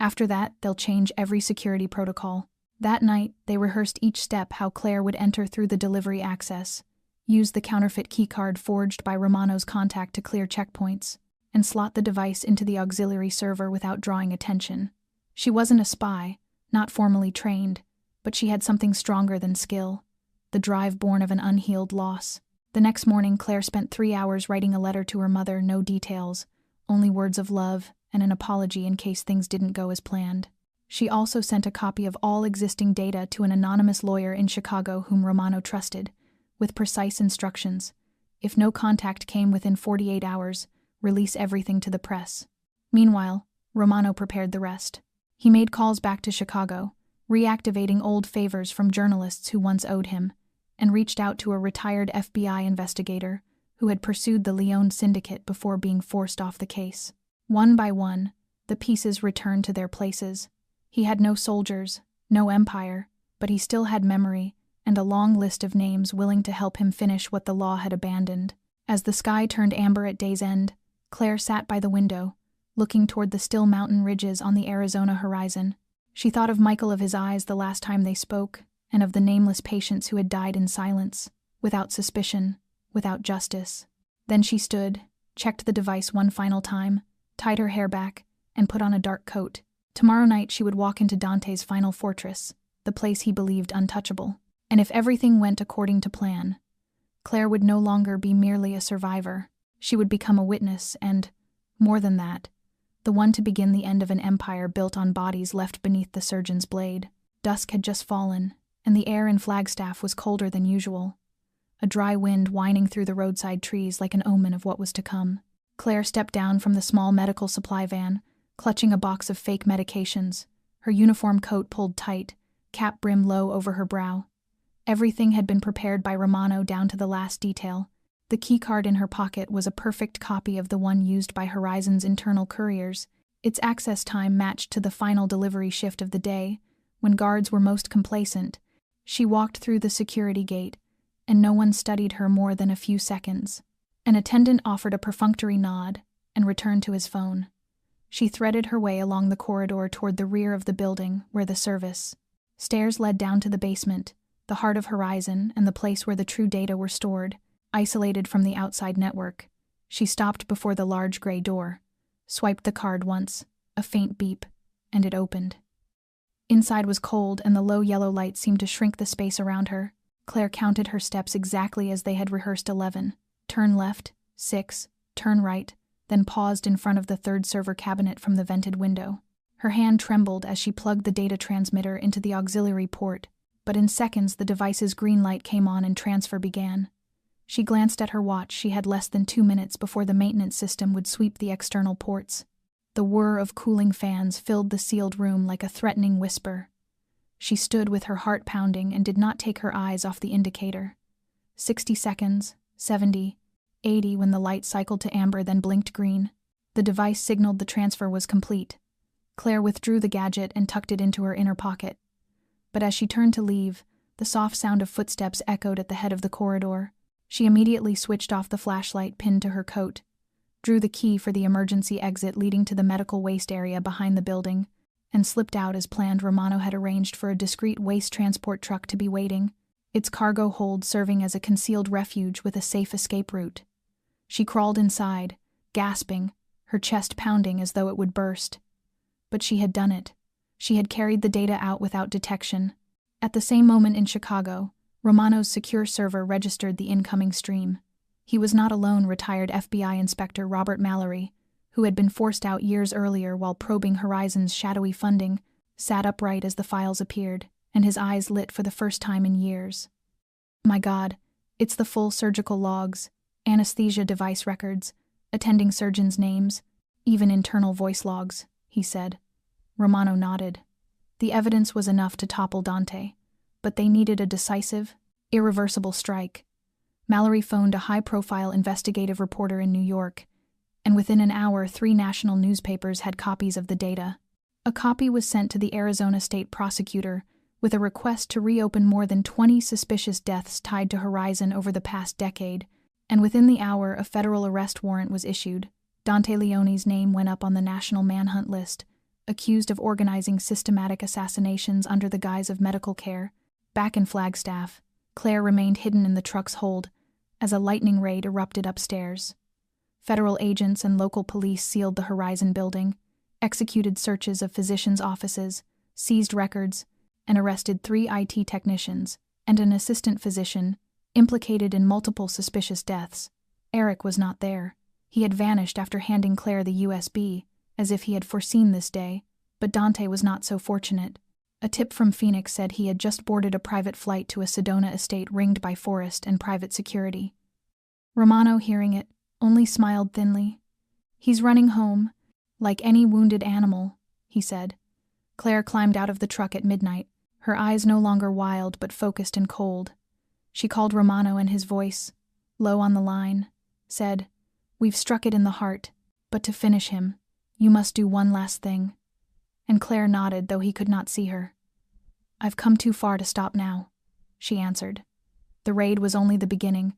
After that, they'll change every security protocol." That night, they rehearsed each step how Claire would enter through the delivery access, use the counterfeit keycard forged by Romano's contact to clear checkpoints, and slot the device into the auxiliary server without drawing attention. She wasn't a spy, not formally trained, but she had something stronger than skill, the drive born of an unhealed loss. The next morning, Claire spent 3 hours writing a letter to her mother, no details, only words of love and an apology in case things didn't go as planned. She also sent a copy of all existing data to an anonymous lawyer in Chicago whom Romano trusted, with precise instructions. If no contact came within 48 hours, release everything to the press. Meanwhile, Romano prepared the rest. He made calls back to Chicago, reactivating old favors from journalists who once owed him, and reached out to a retired FBI investigator who had pursued the Leone syndicate before being forced off the case. One by one, the pieces returned to their places. He had no soldiers, no empire, but he still had memory and a long list of names willing to help him finish what the law had abandoned. As the sky turned amber at day's end, Claire sat by the window, looking toward the still mountain ridges on the Arizona horizon. She thought of Michael of his eyes the last time they spoke, and of the nameless patients who had died in silence, without suspicion, without justice. Then she stood, checked the device one final time, tied her hair back, and put on a dark coat. Tomorrow night she would walk into Dante's final fortress, the place he believed untouchable. And if everything went according to plan, Claire would no longer be merely a survivor. She would become a witness and, more than that, the one to begin the end of an empire built on bodies left beneath the surgeon's blade. Dusk had just fallen, and the air in Flagstaff was colder than usual, a dry wind whining through the roadside trees like an omen of what was to come. Claire stepped down from the small medical supply van, clutching a box of fake medications, her uniform coat pulled tight, cap brim low over her brow. Everything had been prepared by Romano down to the last detail. The keycard in her pocket was a perfect copy of the one used by Horizon's internal couriers. Its access time matched to the final delivery shift of the day, when guards were most complacent. She walked through the security gate, and no one studied her more than a few seconds. An attendant offered a perfunctory nod and returned to his phone. She threaded her way along the corridor toward the rear of the building, where the service stairs led down to the basement, the heart of Horizon and the place where the true data were stored, isolated from the outside network. She stopped before the large gray door, swiped the card once, a faint beep, and it opened. Inside was cold, and the low yellow light seemed to shrink the space around her. Claire counted her steps exactly as they had rehearsed: 11. Turn left, 6, turn right, then paused in front of the third server cabinet from the vented window. Her hand trembled as she plugged the data transmitter into the auxiliary port, but in seconds the device's green light came on and transfer began. She glanced at her watch. She had less than 2 minutes before the maintenance system would sweep the external ports. The whir of cooling fans filled the sealed room like a threatening whisper. She stood with her heart pounding and did not take her eyes off the indicator. 60 seconds, 70, 80 when the light cycled to amber, then blinked green. The device signaled the transfer was complete. Claire withdrew the gadget and tucked it into her inner pocket. But as she turned to leave, the soft sound of footsteps echoed at the head of the corridor. She immediately switched off the flashlight pinned to her coat, drew the key for the emergency exit leading to the medical waste area behind the building, and slipped out as planned. Romano had arranged for a discreet waste transport truck to be waiting, its cargo hold serving as a concealed refuge with a safe escape route. She crawled inside, gasping, her chest pounding as though it would burst. But she had done it. She had carried the data out without detection. At the same moment in Chicago, Romano's secure server registered the incoming stream. He was not alone. Retired FBI Inspector Robert Mallory, who had been forced out years earlier while probing Horizon's shadowy funding, sat upright as the files appeared, and his eyes lit for the first time in years. "My God, it's the full surgical logs, anesthesia device records, attending surgeons' names, even internal voice logs," he said. Romano nodded. The evidence was enough to topple Dante, but they needed a decisive, irreversible strike. Mallory phoned a high-profile investigative reporter in New York, and within an hour 3 national newspapers had copies of the data. A copy was sent to the Arizona state prosecutor with a request to reopen more than 20 suspicious deaths tied to Horizon over the past decade, and within the hour a federal arrest warrant was issued. Dante Leone's name went up on the national manhunt list, accused of organizing systematic assassinations under the guise of medical care. Back in Flagstaff, Claire remained hidden in the truck's hold as a lightning raid erupted upstairs. Federal agents and local police sealed the Horizon building, executed searches of physicians' offices, seized records, and arrested 3 IT technicians and an assistant physician implicated in multiple suspicious deaths. Eric was not there. He had vanished after handing Claire the USB, as if he had foreseen this day, but Dante was not so fortunate. A tip from Phoenix said he had just boarded a private flight to a Sedona estate ringed by forest and private security. Romano, hearing it, only smiled thinly. "He's running home, like any wounded animal," he said. Claire climbed out of the truck at midnight, her eyes no longer wild but focused and cold. She called Romano, and his voice, low on the line, said, "We've struck it in the heart, but to finish him, you must do one last thing." And Claire nodded, though he could not see her. "I've come too far to stop now," she answered. The raid was only the beginning,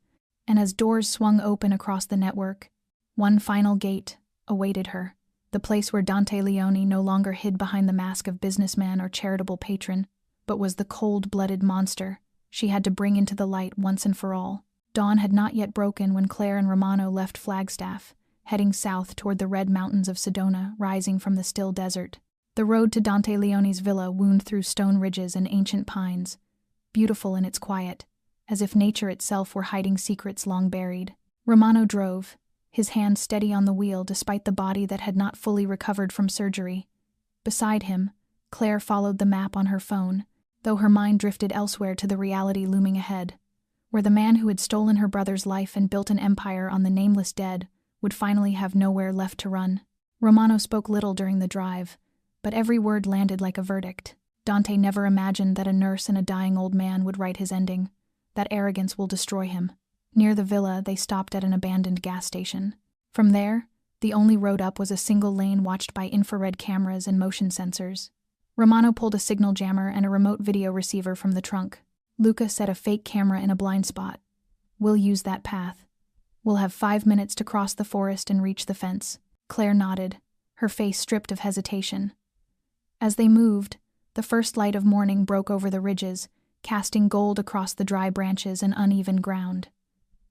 and as doors swung open across the network, one final gate awaited her, the place where Dante Leone no longer hid behind the mask of businessman or charitable patron, but was the cold-blooded monster she had to bring into the light once and for all. Dawn had not yet broken when Claire and Romano left Flagstaff, heading south toward the red mountains of Sedona rising from the still desert. The road to Dante Leone's villa wound through stone ridges and ancient pines, beautiful in its quiet, as if nature itself were hiding secrets long buried. Romano drove, his hand steady on the wheel despite the body that had not fully recovered from surgery. Beside him, Claire followed the map on her phone, though her mind drifted elsewhere to the reality looming ahead, where the man who had stolen her brother's life and built an empire on the nameless dead would finally have nowhere left to run. Romano spoke little during the drive, but every word landed like a verdict. Dante never imagined that a nurse and a dying old man would write his ending. That arrogance will destroy him. Near the villa, they stopped at an abandoned gas station. From there, the only road up was a single lane watched by infrared cameras and motion sensors. Romano pulled a signal jammer and a remote video receiver from the trunk. Luca set a fake camera in a blind spot. We'll use that path. We'll have 5 minutes to cross the forest and reach the fence. Claire nodded, her face stripped of hesitation. As they moved, the first light of morning broke over the ridges, casting gold across the dry branches and uneven ground.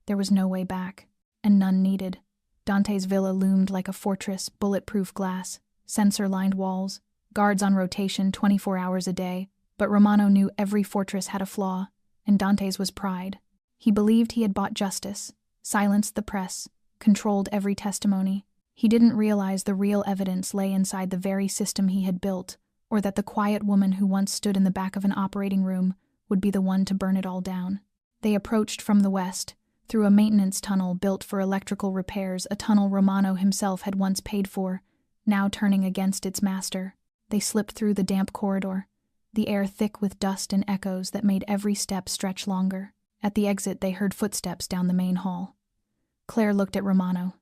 There was no way back, and none needed. Dante's villa loomed like a fortress, bulletproof glass, sensor-lined walls, guards on rotation 24 hours a day, but Romano knew every fortress had a flaw, and Dante's was pride. He believed he had bought justice, silenced the press, controlled every testimony. He didn't realize the real evidence lay inside the very system he had built, or that the quiet woman who once stood in the back of an operating room would be the one to burn it all down. They approached from the west, through a maintenance tunnel built for electrical repairs, a tunnel Romano himself had once paid for, now turning against its master. They slipped through the damp corridor, the air thick with dust and echoes that made every step stretch longer. At the exit, they heard footsteps down the main hall. Claire looked at Romano.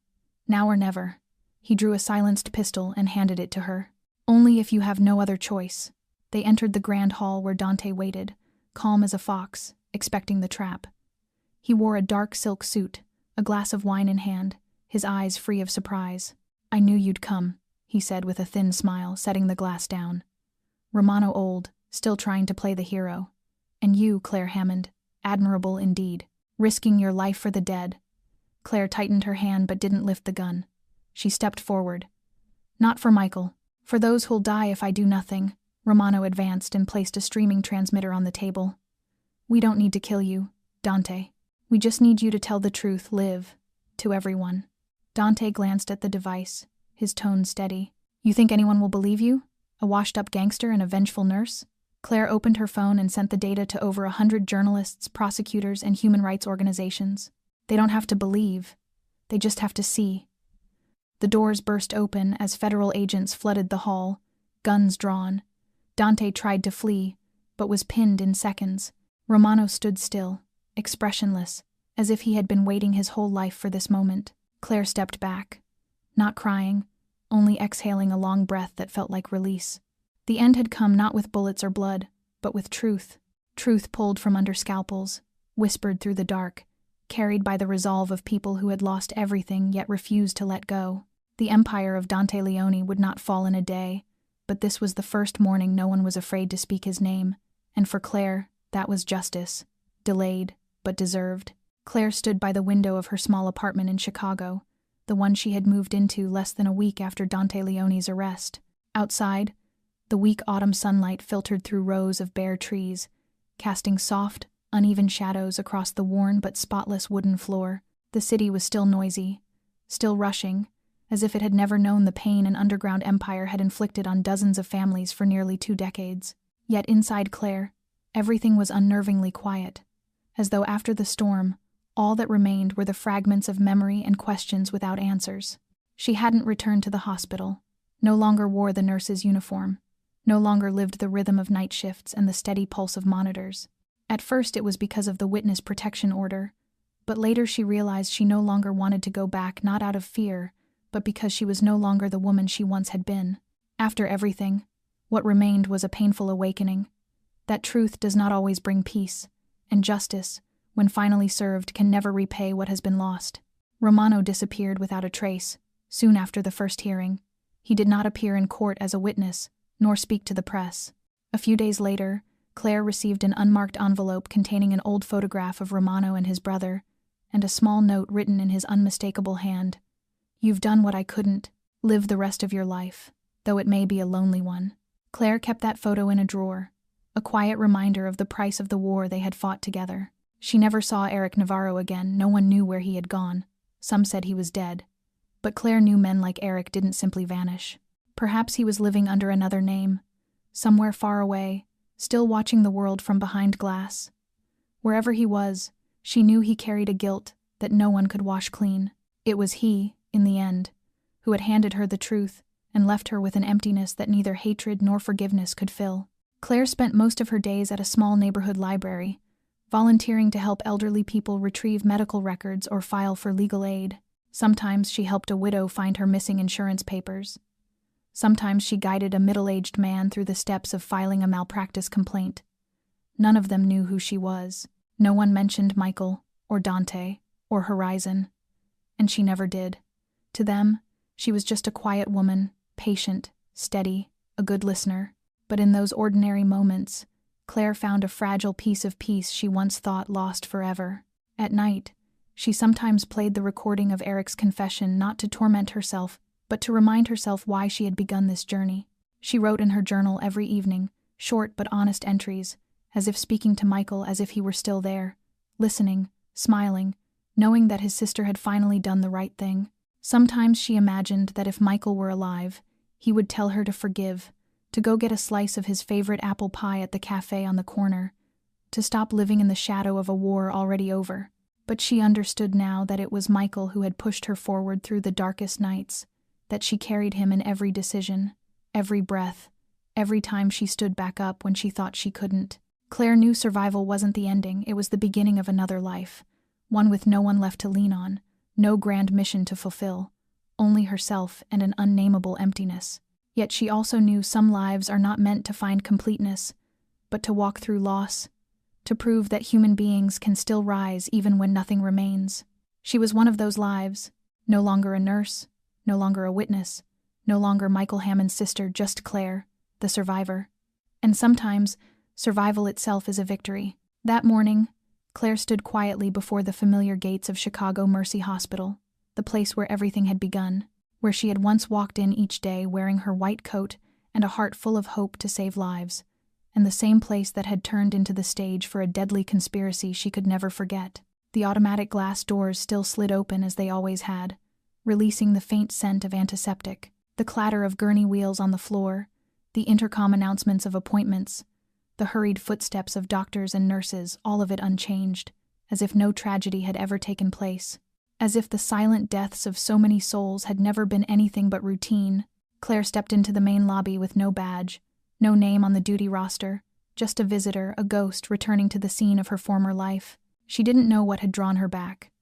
Now or never. He drew a silenced pistol and handed it to her. Only if you have no other choice. They entered the grand hall where Dante waited, calm as a fox, expecting the trap. He wore a dark silk suit, a glass of wine in hand, his eyes free of surprise. I knew you'd come, he said with a thin smile, setting the glass down. Romano old, still trying to play the hero. And you, Claire Hammond, admirable indeed, risking your life for the dead. Claire tightened her hand but didn't lift the gun. She stepped forward. Not for Michael. For those who'll die if I do nothing. Romano advanced and placed a streaming transmitter on the table. We don't need to kill you, Dante. We just need you to tell the truth, live, to everyone. Dante glanced at the device, his tone steady. You think anyone will believe you? A washed-up gangster and a vengeful nurse? Claire opened her phone and sent the data to over 100 journalists, prosecutors, and human rights organizations. They don't have to believe. They just have to see. The doors burst open as federal agents flooded the hall, guns drawn. Dante tried to flee, but was pinned in seconds. Romano stood still, expressionless, as if he had been waiting his whole life for this moment. Claire stepped back, not crying, only exhaling a long breath that felt like release. The end had come not with bullets or blood, but with truth. Truth pulled from under scalpels, whispered through the dark, carried by the resolve of people who had lost everything yet refused to let go. The empire of Dante Leone would not fall in a day, but this was the first morning no one was afraid to speak his name, and for Claire, that was justice. Delayed, but deserved. Claire stood by the window of her small apartment in Chicago, the one she had moved into less than a week after Dante Leone's arrest. Outside, the weak autumn sunlight filtered through rows of bare trees, casting soft, uneven shadows across the worn but spotless wooden floor. The city was still noisy, still rushing, as if it had never known the pain an underground empire had inflicted on dozens of families for nearly 2 decades. Yet inside Claire, everything was unnervingly quiet, as though after the storm, all that remained were the fragments of memory and questions without answers. She hadn't returned to the hospital, no longer wore the nurse's uniform, no longer lived the rhythm of night shifts and the steady pulse of monitors. At first it was because of the witness protection order, but later she realized she no longer wanted to go back, not out of fear, but because she was no longer the woman she once had been. After everything, what remained was a painful awakening. That truth does not always bring peace, and justice, when finally served, can never repay what has been lost. Romano disappeared without a trace, soon after the first hearing. He did not appear in court as a witness, nor speak to the press. A few days later, Claire received an unmarked envelope containing an old photograph of Romano and his brother, and a small note written in his unmistakable hand. You've done what I couldn't. Live the rest of your life, though it may be a lonely one. Claire kept that photo in a drawer, a quiet reminder of the price of the war they had fought together. She never saw Eric Navarro again. No one knew where he had gone. Some said he was dead. But Claire knew men like Eric didn't simply vanish. Perhaps he was living under another name, somewhere far away, still watching the world from behind glass. Wherever he was, she knew he carried a guilt that no one could wash clean. It was he, in the end, who had handed her the truth and left her with an emptiness that neither hatred nor forgiveness could fill. Claire spent most of her days at a small neighborhood library, volunteering to help elderly people retrieve medical records or file for legal aid. Sometimes she helped a widow find her missing insurance papers. Sometimes she guided a middle-aged man through the steps of filing a malpractice complaint. None of them knew who she was. No one mentioned Michael, or Dante, or Horizon. And she never did. To them, she was just a quiet woman, patient, steady, a good listener. But in those ordinary moments, Claire found a fragile piece of peace she once thought lost forever. At night, she sometimes played the recording of Eric's confession not to torment herself, but to remind herself why she had begun this journey. She wrote in her journal every evening, short but honest entries, as if speaking to Michael as if he were still there, listening, smiling, knowing that his sister had finally done the right thing. Sometimes she imagined that if Michael were alive, he would tell her to forgive, to go get a slice of his favorite apple pie at the cafe on the corner, to stop living in the shadow of a war already over. But she understood now that it was Michael who had pushed her forward through the darkest nights, that she carried him in every decision, every breath, every time she stood back up when she thought she couldn't. Claire knew survival wasn't the ending, it was the beginning of another life, one with no one left to lean on, no grand mission to fulfill, only herself and an unnameable emptiness. Yet she also knew some lives are not meant to find completeness, but to walk through loss, to prove that human beings can still rise even when nothing remains. She was one of those lives, no longer a nurse, no longer a witness, no longer Michael Hammond's sister, just Claire, the survivor. And sometimes, survival itself is a victory. That morning, Claire stood quietly before the familiar gates of Chicago Mercy Hospital, the place where everything had begun, where she had once walked in each day wearing her white coat and a heart full of hope to save lives, and the same place that had turned into the stage for a deadly conspiracy she could never forget. The automatic glass doors still slid open as they always had, releasing the faint scent of antiseptic, the clatter of gurney wheels on the floor, the intercom announcements of appointments, the hurried footsteps of doctors and nurses, all of it unchanged, as if no tragedy had ever taken place. As if the silent deaths of so many souls had never been anything but routine. Claire stepped into the main lobby with no badge, no name on the duty roster, just a visitor, a ghost returning to the scene of her former life. She didn't know what had drawn her back,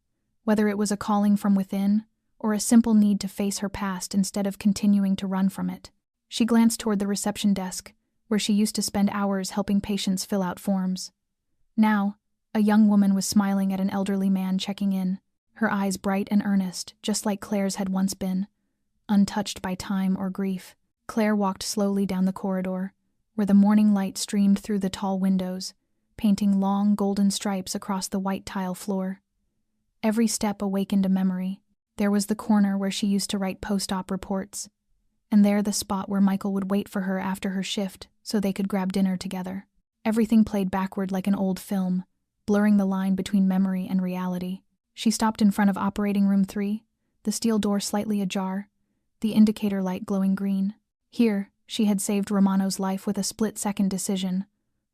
whether it was a calling from within or a simple need to face her past instead of continuing to run from it. She glanced toward the reception desk, where she used to spend hours helping patients fill out forms. Now, a young woman was smiling at an elderly man checking in, her eyes bright and earnest, just like Claire's had once been, untouched by time or grief. Claire walked slowly down the corridor, where the morning light streamed through the tall windows, painting long golden stripes across the white tile floor. Every step awakened a memory. There was the corner where she used to write post-op reports, and there the spot where Michael would wait for her after her shift so they could grab dinner together. Everything played backward like an old film, blurring the line between memory and reality. She stopped in front of operating room 3, the steel door slightly ajar, the indicator light glowing green. Here, she had saved Romano's life with a split-second decision,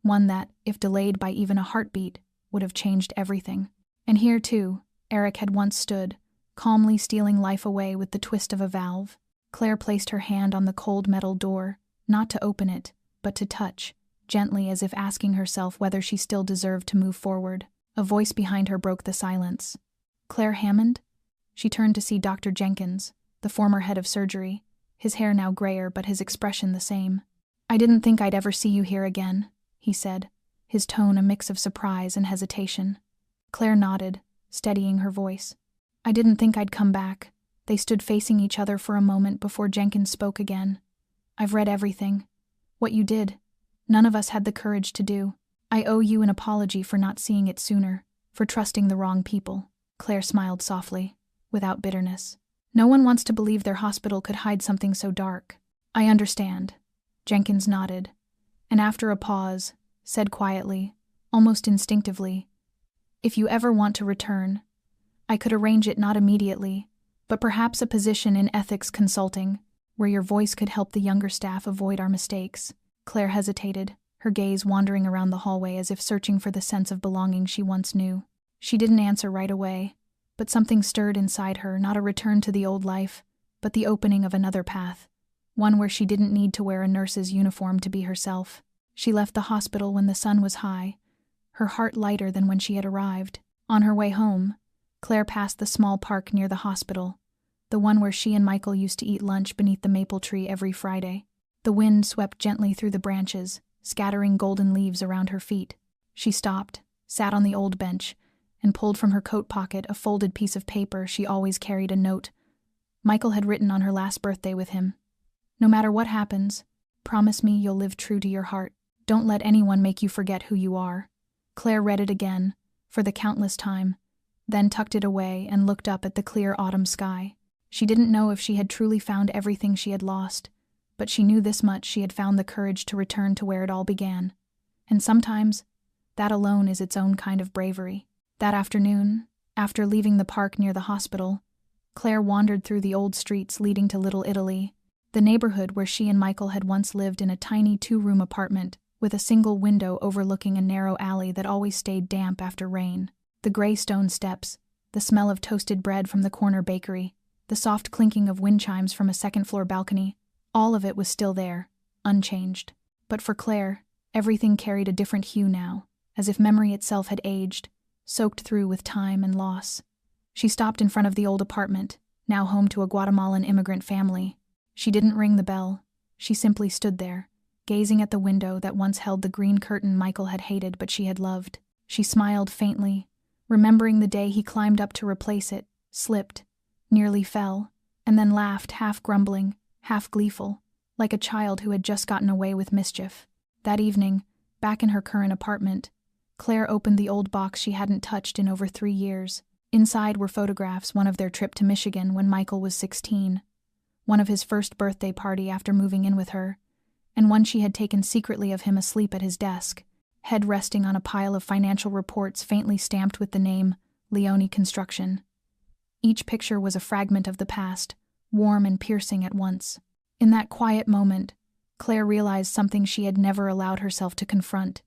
one that, if delayed by even a heartbeat, would have changed everything. And here, too, Eric had once stood, calmly stealing life away with the twist of a valve. Claire placed her hand on the cold metal door, not to open it, but to touch, gently as if asking herself whether she still deserved to move forward. A voice behind her broke the silence. "Claire Hammond?" She turned to see Dr. Jenkins, the former head of surgery, his hair now grayer but his expression the same. "I didn't think I'd ever see you here again," he said, his tone a mix of surprise and hesitation. Claire nodded, steadying her voice. "I didn't think I'd come back." They stood facing each other for a moment before Jenkins spoke again. "I've read everything. What you did, none of us had the courage to do. I owe you an apology for not seeing it sooner, for trusting the wrong people." Claire smiled softly, without bitterness. "No one wants to believe their hospital could hide something so dark." "I understand." Jenkins nodded, and after a pause, said quietly, almost instinctively, "If you ever want to return, I could arrange it not immediately, but perhaps a position in ethics consulting, where your voice could help the younger staff avoid our mistakes." Claire hesitated, her gaze wandering around the hallway as if searching for the sense of belonging she once knew. She didn't answer right away, but something stirred inside her, not a return to the old life, but the opening of another path, one where she didn't need to wear a nurse's uniform to be herself. She left the hospital when the sun was high, her heart lighter than when she had arrived. On her way home, Claire passed the small park near the hospital, the one where she and Michael used to eat lunch beneath the maple tree every Friday. The wind swept gently through the branches, scattering golden leaves around her feet. She stopped, sat on the old bench, and pulled from her coat pocket a folded piece of paper she always carried. A note Michael had written on her last birthday with him. "No matter what happens, promise me you'll live true to your heart. Don't let anyone make you forget who you are." Claire read it again, for the countless time, then tucked it away and looked up at the clear autumn sky. She didn't know if she had truly found everything she had lost, but she knew this much: she had found the courage to return to where it all began. And sometimes, that alone is its own kind of bravery. That afternoon, after leaving the park near the hospital, Claire wandered through the old streets leading to Little Italy, the neighborhood where she and Michael had once lived in a tiny 2-room apartment with a single window overlooking a narrow alley that always stayed damp after rain. The gray stone steps, the smell of toasted bread from the corner bakery, the soft clinking of wind chimes from a second-floor balcony, all of it was still there, unchanged. But for Claire, everything carried a different hue now, as if memory itself had aged, soaked through with time and loss. She stopped in front of the old apartment, now home to a Guatemalan immigrant family. She didn't ring the bell. She simply stood there, gazing at the window that once held the green curtain Michael had hated but she had loved. She smiled faintly, remembering the day he climbed up to replace it, slipped, nearly fell, and then laughed, half grumbling, half gleeful, like a child who had just gotten away with mischief. That evening, back in her current apartment, Claire opened the old box she hadn't touched in over 3 years. Inside were photographs, one of their trip to Michigan when Michael was 16, one of his first birthday party after moving in with her, and one she had taken secretly of him asleep at his desk, head resting on a pile of financial reports faintly stamped with the name Leone Construction. Each picture was a fragment of the past, warm and piercing at once. In that quiet moment, Claire realized something she had never allowed herself to confront.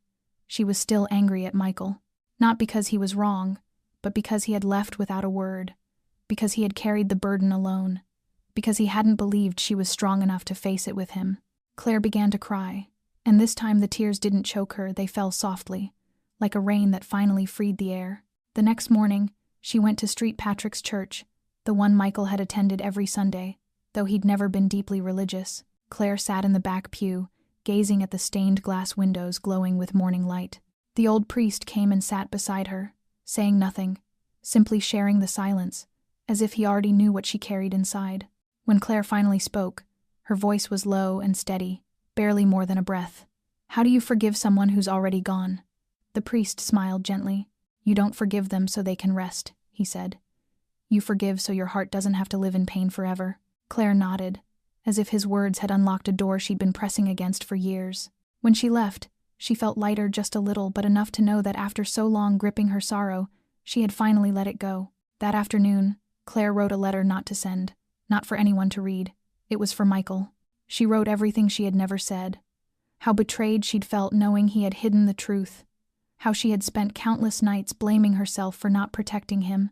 She was still angry at Michael, not because he was wrong, but because he had left without a word, because he had carried the burden alone, because he hadn't believed she was strong enough to face it with him. Claire began to cry, and this time the tears didn't choke her, they fell softly, like a rain that finally freed the air. The next morning, she went to St. Patrick's Church, the one Michael had attended every Sunday, though he'd never been deeply religious. Claire sat in the back pew, gazing at the stained glass windows glowing with morning light. The old priest came and sat beside her, saying nothing, simply sharing the silence, as if he already knew what she carried inside. When Claire finally spoke, her voice was low and steady, barely more than a breath. "How do you forgive someone who's already gone?" The priest smiled gently. "You don't forgive them so they can rest," he said. "You forgive so your heart doesn't have to live in pain forever." Claire nodded, as if his words had unlocked a door she'd been pressing against for years. When she left, she felt lighter just a little, but enough to know that after so long gripping her sorrow, she had finally let it go. That afternoon, Claire wrote a letter not to send, not for anyone to read. It was for Michael. She wrote everything she had never said. How betrayed she'd felt knowing he had hidden the truth. How she had spent countless nights blaming herself for not protecting him.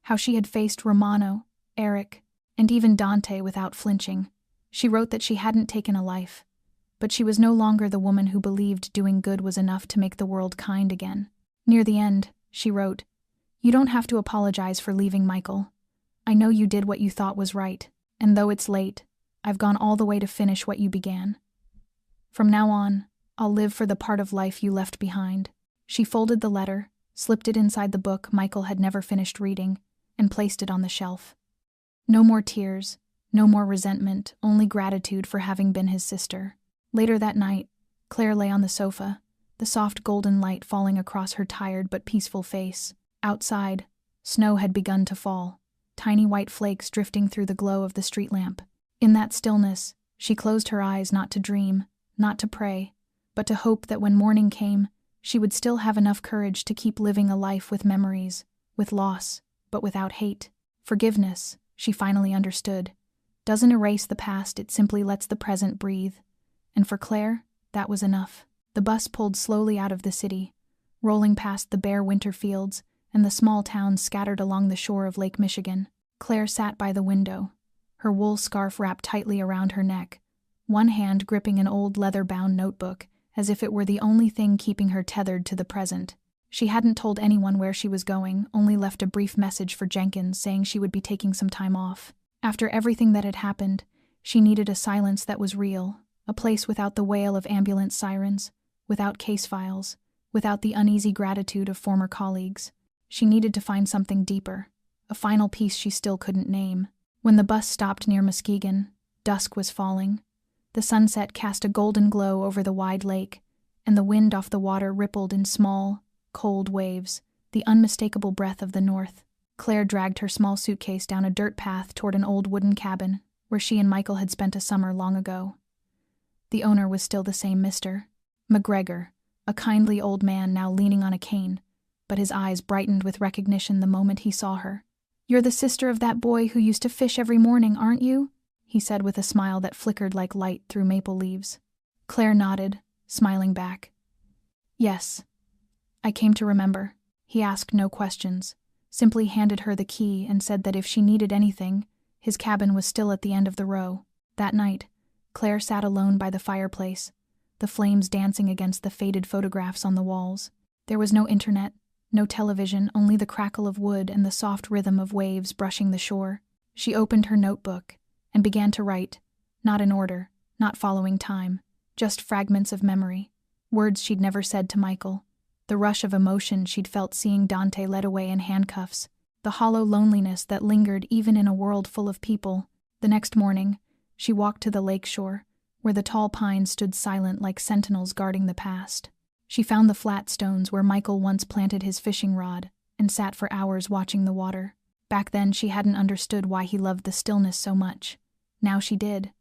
How she had faced Romano, Eric, and even Dante without flinching. She wrote that she hadn't taken a life, but she was no longer the woman who believed doing good was enough to make the world kind again. Near the end, she wrote, "You don't have to apologize for leaving Michael. I know you did what you thought was right, and though it's late, I've gone all the way to finish what you began. From now on, I'll live for the part of life you left behind." She folded the letter, slipped it inside the book Michael had never finished reading, and placed it on the shelf. No more tears, no more resentment, only gratitude for having been his sister. Later that night, Claire lay on the sofa, the soft golden light falling across her tired but peaceful face. Outside, snow had begun to fall, tiny white flakes drifting through the glow of the street lamp. In that stillness, she closed her eyes not to dream, not to pray, but to hope that when morning came, she would still have enough courage to keep living a life with memories, with loss, but without hate. Forgiveness, she finally understood, doesn't erase the past, it simply lets the present breathe. And for Claire, that was enough. The bus pulled slowly out of the city, rolling past the bare winter fields and the small towns scattered along the shore of Lake Michigan. Claire sat by the window, her wool scarf wrapped tightly around her neck, one hand gripping an old leather-bound notebook as if it were the only thing keeping her tethered to the present. She hadn't told anyone where she was going, only left a brief message for Jenkins saying she would be taking some time off. After everything that had happened, she needed a silence that was real, a place without the wail of ambulance sirens, without case files, without the uneasy gratitude of former colleagues. She needed to find something deeper, a final piece she still couldn't name. When the bus stopped near Muskegon, dusk was falling. The sunset cast a golden glow over the wide lake, and the wind off the water rippled in small, cold waves, the unmistakable breath of the north. Claire dragged her small suitcase down a dirt path toward an old wooden cabin, where she and Michael had spent a summer long ago. The owner was still the same Mr. McGregor, a kindly old man now leaning on a cane, but his eyes brightened with recognition the moment he saw her. "You're the sister of that boy who used to fish every morning, aren't you?" he said with a smile that flickered like light through maple leaves. Claire nodded, smiling back. "Yes. I came to remember." He asked no questions, simply handed her the key and said that if she needed anything, his cabin was still at the end of the row. That night, Claire sat alone by the fireplace, the flames dancing against the faded photographs on the walls. There was no internet, no television, only the crackle of wood and the soft rhythm of waves brushing the shore. She opened her notebook and began to write, not in order, not following time, just fragments of memory, words she'd never said to Michael, the rush of emotion she'd felt seeing Dante led away in handcuffs, the hollow loneliness that lingered even in a world full of people. The next morning, she walked to the lake shore, where the tall pines stood silent like sentinels guarding the past. She found the flat stones where Michael once planted his fishing rod and sat for hours watching the water. Back then she hadn't understood why he loved the stillness so much. Now she did.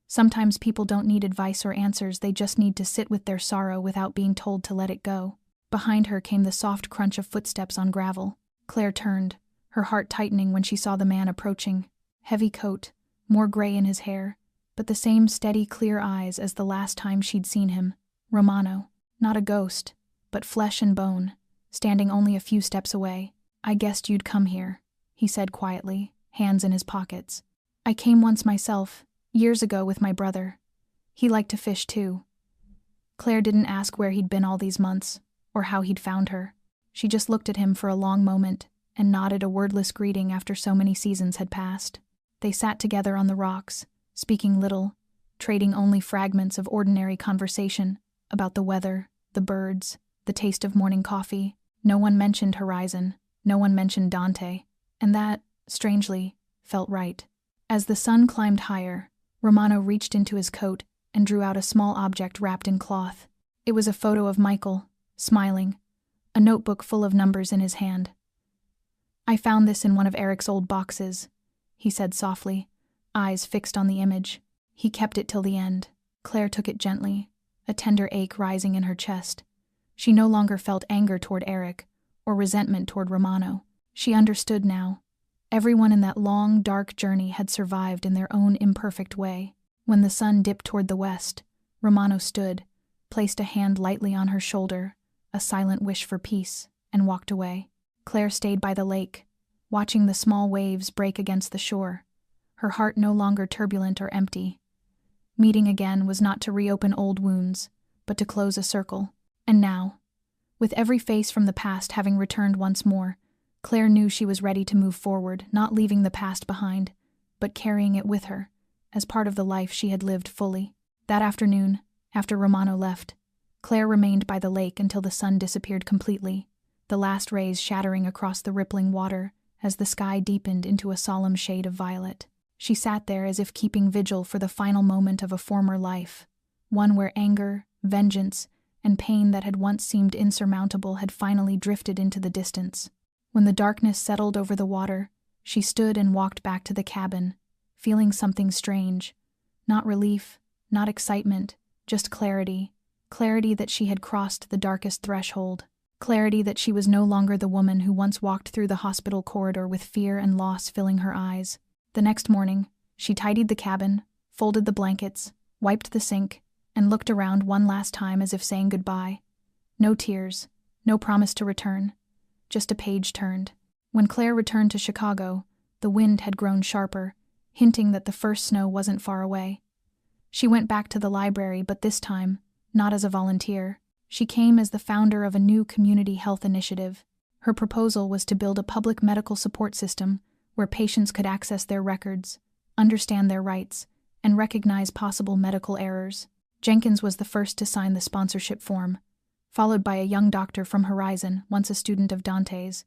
Sometimes people don't need advice or answers, they just need to sit with their sorrow without being told to let it go. Behind her came the soft crunch of footsteps on gravel. Claire turned, her heart tightening when she saw the man approaching. Heavy coat, more gray in his hair, but the same steady, clear eyes as the last time she'd seen him. Romano. Not a ghost, but flesh and bone, standing only a few steps away. "I guessed you'd come here," he said quietly, hands in his pockets. "I came once myself, years ago with my brother. He liked to fish too." Claire didn't ask where he'd been all these months, or how he'd found her. She just looked at him for a long moment and nodded a wordless greeting after so many seasons had passed. They sat together on the rocks, speaking little, trading only fragments of ordinary conversation about the weather, the birds, the taste of morning coffee. No one mentioned Horizon, no one mentioned Dante, and that, strangely, felt right. As the sun climbed higher, Romano reached into his coat and drew out a small object wrapped in cloth. It was a photo of Michael, smiling, a notebook full of numbers in his hand. "I found this in one of Eric's old boxes," he said softly, eyes fixed on the image. "He kept it till the end." Claire took it gently, a tender ache rising in her chest. She no longer felt anger toward Eric, or resentment toward Romano. She understood now. Everyone in that long, dark journey had survived in their own imperfect way. When the sun dipped toward the west, Romano stood, placed a hand lightly on her shoulder, a silent wish for peace, and walked away. Claire stayed by the lake, watching the small waves break against the shore, her heart no longer turbulent or empty. Meeting again was not to reopen old wounds, but to close a circle. And now, with every face from the past having returned once more, Claire knew she was ready to move forward, not leaving the past behind, but carrying it with her, as part of the life she had lived fully. That afternoon, after Romano left, Claire remained by the lake until the sun disappeared completely, the last rays shattering across the rippling water as the sky deepened into a solemn shade of violet. She sat there as if keeping vigil for the final moment of a former life, one where anger, vengeance, and pain that had once seemed insurmountable had finally drifted into the distance. When the darkness settled over the water, she stood and walked back to the cabin, feeling something strange. Not relief, not excitement, just clarity. Clarity that she had crossed the darkest threshold. Clarity that she was no longer the woman who once walked through the hospital corridor with fear and loss filling her eyes. The next morning, she tidied the cabin, folded the blankets, wiped the sink, and looked around one last time as if saying goodbye. No tears, no promise to return, just a page turned. When Claire returned to Chicago, the wind had grown sharper, hinting that the first snow wasn't far away. She went back to the library, but this time, not as a volunteer. She came as the founder of a new community health initiative. Her proposal was to build a public medical support system where patients could access their records, understand their rights, and recognize possible medical errors. Jenkins was the first to sign the sponsorship form, followed by a young doctor from Horizon, once a student of Dante's,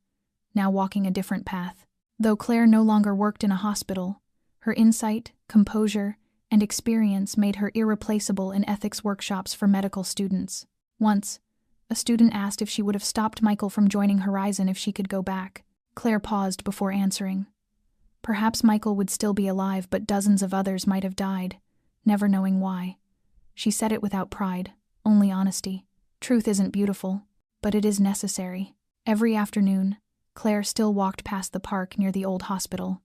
now walking a different path. Though Claire no longer worked in a hospital, her insight, composure, and experience made her irreplaceable in ethics workshops for medical students. Once, a student asked if she would have stopped Michael from joining Horizon if she could go back. Claire paused before answering. Perhaps Michael would still be alive, but dozens of others might have died, never knowing why. She said it without pride, only honesty. Truth isn't beautiful, but it is necessary. Every afternoon, Claire still walked past the park near the old hospital,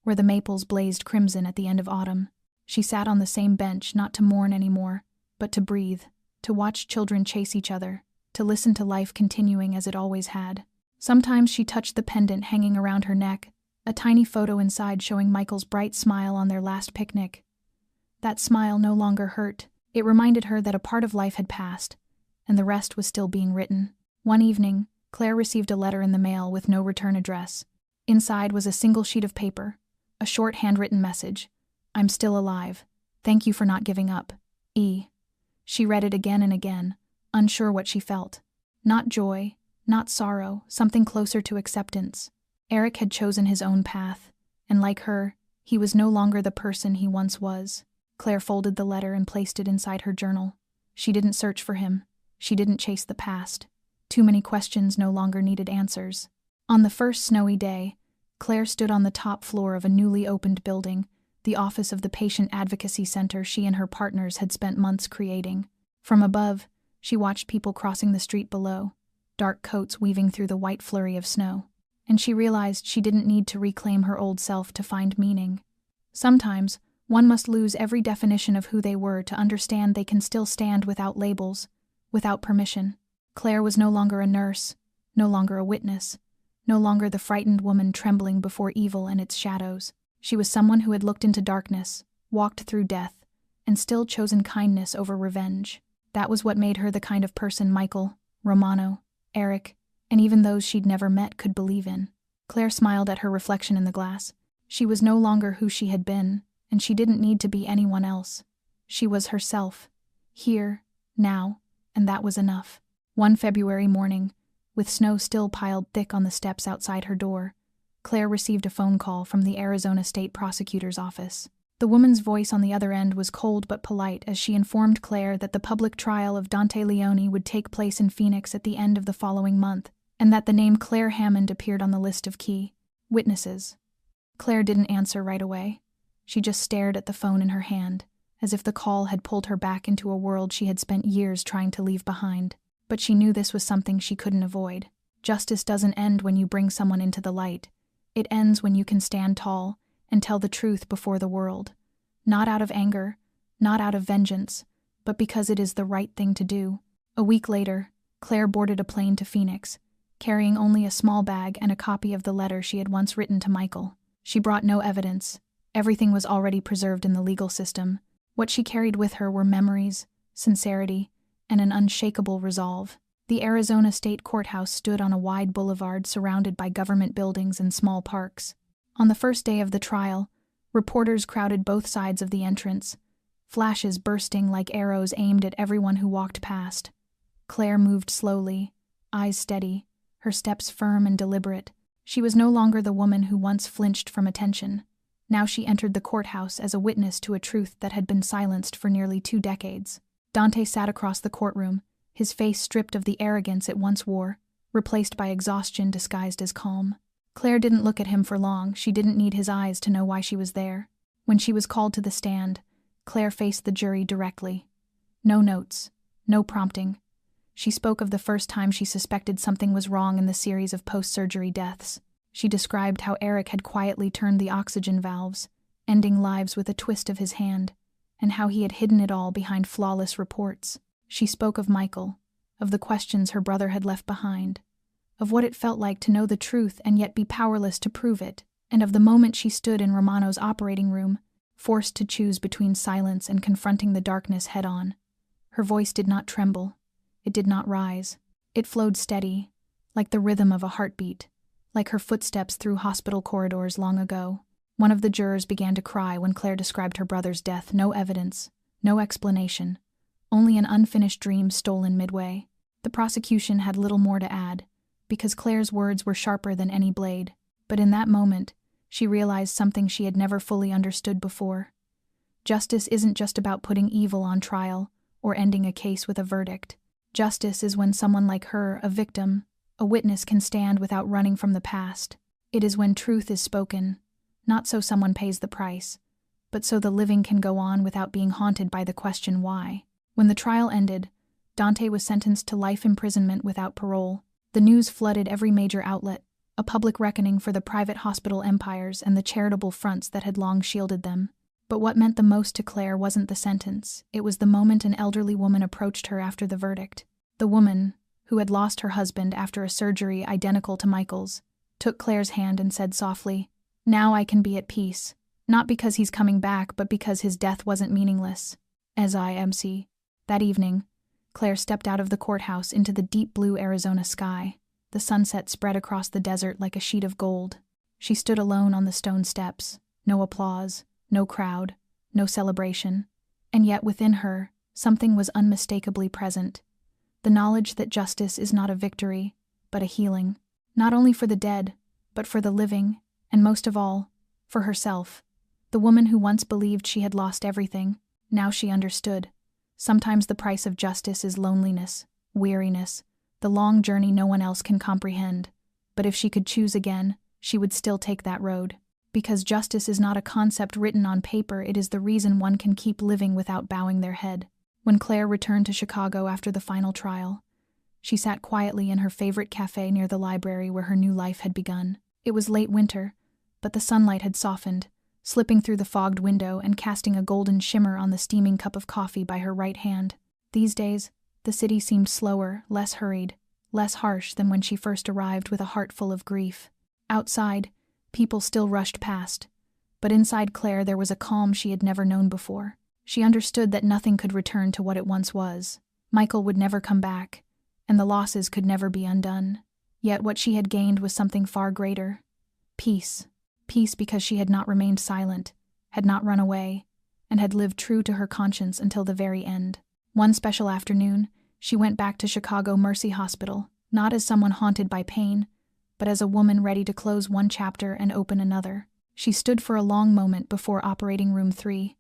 where the maples blazed crimson at the end of autumn. She sat on the same bench, not to mourn anymore, but to breathe, to watch children chase each other, to listen to life continuing as it always had. Sometimes she touched the pendant hanging around her neck, a tiny photo inside showing Michael's bright smile on their last picnic. That smile no longer hurt. It reminded her that a part of life had passed, and the rest was still being written. One evening, Claire received a letter in the mail with no return address. Inside was a single sheet of paper, a short handwritten message. "I'm still alive. Thank you for not giving up. E." She read it again and again, unsure what she felt. Not joy, not sorrow, something closer to acceptance. Eric had chosen his own path, and like her, he was no longer the person he once was. Claire folded the letter and placed it inside her journal. She didn't search for him. She didn't chase the past. Too many questions no longer needed answers. On the first snowy day, Claire stood on the top floor of a newly opened building, the office of the Patient Advocacy Center she and her partners had spent months creating. From above, she watched people crossing the street below, dark coats weaving through the white flurry of snow. And she realized she didn't need to reclaim her old self to find meaning. Sometimes, one must lose every definition of who they were to understand they can still stand without labels, without permission. Claire was no longer a nurse, no longer a witness, no longer the frightened woman trembling before evil and its shadows. She was someone who had looked into darkness, walked through death, and still chosen kindness over revenge. That was what made her the kind of person Michael, Romano, Eric, and even those she'd never met could believe in. Claire smiled at her reflection in the glass. She was no longer who she had been, and she didn't need to be anyone else. She was herself, here, now, and that was enough. One February morning, with snow still piled thick on the steps outside her door, Claire received a phone call from the Arizona State Prosecutor's office. The woman's voice on the other end was cold but polite as she informed Claire that the public trial of Dante Leone would take place in Phoenix at the end of the following month, and that the name Claire Hammond appeared on the list of key witnesses. Claire didn't answer right away. She just stared at the phone in her hand, as if the call had pulled her back into a world she had spent years trying to leave behind. But she knew this was something she couldn't avoid. Justice doesn't end when you bring someone into the light. It ends when you can stand tall and tell the truth before the world. Not out of anger, not out of vengeance, but because it is the right thing to do. A week later, Claire boarded a plane to Phoenix, carrying only a small bag and a copy of the letter she had once written to Michael. She brought no evidence. Everything was already preserved in the legal system. What she carried with her were memories, sincerity, and an unshakable resolve. The Arizona State Courthouse stood on a wide boulevard surrounded by government buildings and small parks. On the first day of the trial, reporters crowded both sides of the entrance, flashes bursting like arrows aimed at everyone who walked past. Claire moved slowly, eyes steady, her steps firm and deliberate. She was no longer the woman who once flinched from attention. Now she entered the courthouse as a witness to a truth that had been silenced for nearly 2 decades. Dante sat across the courtroom, his face stripped of the arrogance it once wore, replaced by exhaustion disguised as calm. Claire didn't look at him for long. She didn't need his eyes to know why she was there. When she was called to the stand, Claire faced the jury directly. No notes, no prompting. She spoke of the first time she suspected something was wrong in the series of post-surgery deaths. She described how Eric had quietly turned the oxygen valves, ending lives with a twist of his hand, and how he had hidden it all behind flawless reports. She spoke of Michael, of the questions her brother had left behind, of what it felt like to know the truth and yet be powerless to prove it, and of the moment she stood in Romano's operating room, forced to choose between silence and confronting the darkness head-on. Her voice did not tremble. It did not rise. It flowed steady, like the rhythm of a heartbeat, like her footsteps through hospital corridors long ago. One of the jurors began to cry when Claire described her brother's death. No evidence, no explanation, only an unfinished dream stolen midway. The prosecution had little more to add, because Claire's words were sharper than any blade. But in that moment, she realized something she had never fully understood before. Justice isn't just about putting evil on trial or ending a case with a verdict. Justice is when someone like her, a victim, a witness, can stand without running from the past. It is when truth is spoken, not so someone pays the price, but so the living can go on without being haunted by the question why. When the trial ended, Dante was sentenced to life imprisonment without parole. The news flooded every major outlet, a public reckoning for the private hospital empires and the charitable fronts that had long shielded them. But what meant the most to Claire wasn't the sentence. It was the moment an elderly woman approached her after the verdict. The woman, who had lost her husband after a surgery identical to Michael's, took Claire's hand and said softly, "Now I can be at peace, not because he's coming back, but because his death wasn't meaningless." As IMC. That evening, Claire stepped out of the courthouse into the deep blue Arizona sky. The sunset spread across the desert like a sheet of gold. She stood alone on the stone steps. No applause, no crowd, no celebration. And yet within her, something was unmistakably present. The knowledge that justice is not a victory, but a healing. Not only for the dead, but for the living, and most of all, for herself. The woman who once believed she had lost everything, now she understood. Sometimes the price of justice is loneliness, weariness, the long journey no one else can comprehend. But if she could choose again, she would still take that road. Because justice is not a concept written on paper, it is the reason one can keep living without bowing their head. When Claire returned to Chicago after the final trial, she sat quietly in her favorite cafe near the library where her new life had begun. It was late winter, but the sunlight had softened, slipping through the fogged window and casting a golden shimmer on the steaming cup of coffee by her right hand. These days, the city seemed slower, less hurried, less harsh than when she first arrived with a heart full of grief. Outside, people still rushed past, but inside Claire there was a calm she had never known before. She understood that nothing could return to what it once was. Michael would never come back, and the losses could never be undone. Yet what she had gained was something far greater. Peace. Peace because she had not remained silent, had not run away, and had lived true to her conscience until the very end. One special afternoon, she went back to Chicago Mercy Hospital, not as someone haunted by pain, but as a woman ready to close one chapter and open another. She stood for a long moment before operating room 3,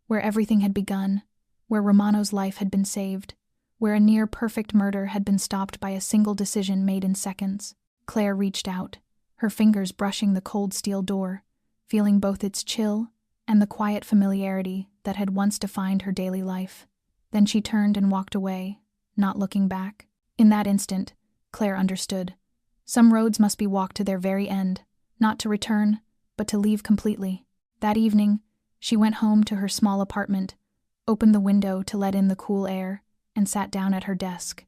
where everything had begun, where Romano's life had been saved, where a near-perfect murder had been stopped by a single decision made in seconds. Claire reached out, her fingers brushing the cold steel door, feeling both its chill and the quiet familiarity that had once defined her daily life. Then she turned and walked away, not looking back. In that instant, Claire understood. Some roads must be walked to their very end, not to return, but to leave completely. That evening, she went home to her small apartment, opened the window to let in the cool air, and sat down at her desk.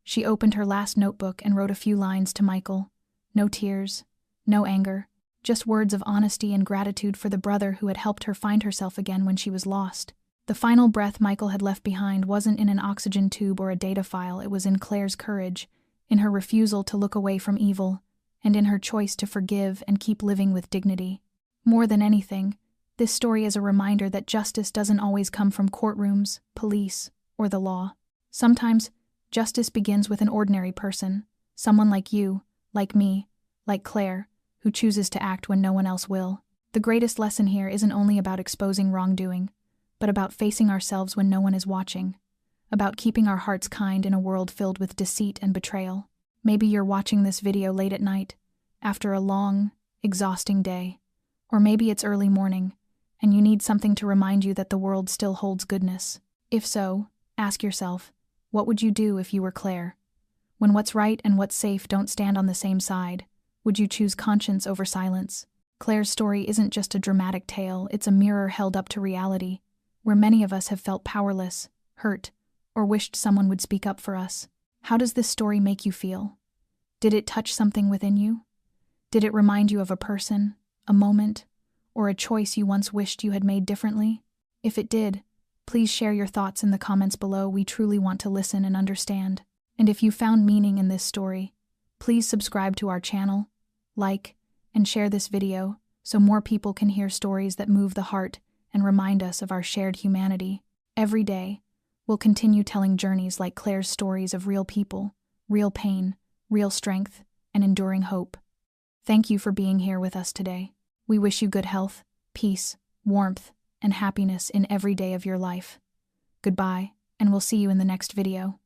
She opened her last notebook and wrote a few lines to Michael. No tears, no anger, just words of honesty and gratitude for the brother who had helped her find herself again when she was lost. The final breath Michael had left behind wasn't in an oxygen tube or a data file. It was in Claire's courage, in her refusal to look away from evil, and in her choice to forgive and keep living with dignity. More than anything, this story is a reminder that justice doesn't always come from courtrooms, police, or the law. Sometimes, justice begins with an ordinary person, someone like you, like me, like Claire, who chooses to act when no one else will. The greatest lesson here isn't only about exposing wrongdoing, but about facing ourselves when no one is watching, about keeping our hearts kind in a world filled with deceit and betrayal. Maybe you're watching this video late at night, after a long, exhausting day, or maybe it's early morning, and you need something to remind you that the world still holds goodness. If so, ask yourself, what would you do if you were Claire? When what's right and what's safe don't stand on the same side, would you choose conscience over silence? Claire's story isn't just a dramatic tale, it's a mirror held up to reality, where many of us have felt powerless, hurt, or wished someone would speak up for us. How does this story make you feel? Did it touch something within you? Did it remind you of a person, a moment, or a choice you once wished you had made differently? If it did, Please share your thoughts in the comments below. We truly want to listen and understand. And if you found meaning in this story, please subscribe to our channel, like, and share this video so more people can hear stories that move the heart and remind us of our shared humanity. Every day, we'll continue telling journeys like Claire's stories of real people, real pain, real strength, and enduring hope. Thank you for being here with us today. We wish you good health, peace, warmth, and happiness in every day of your life. Goodbye, and we'll see you in the next video.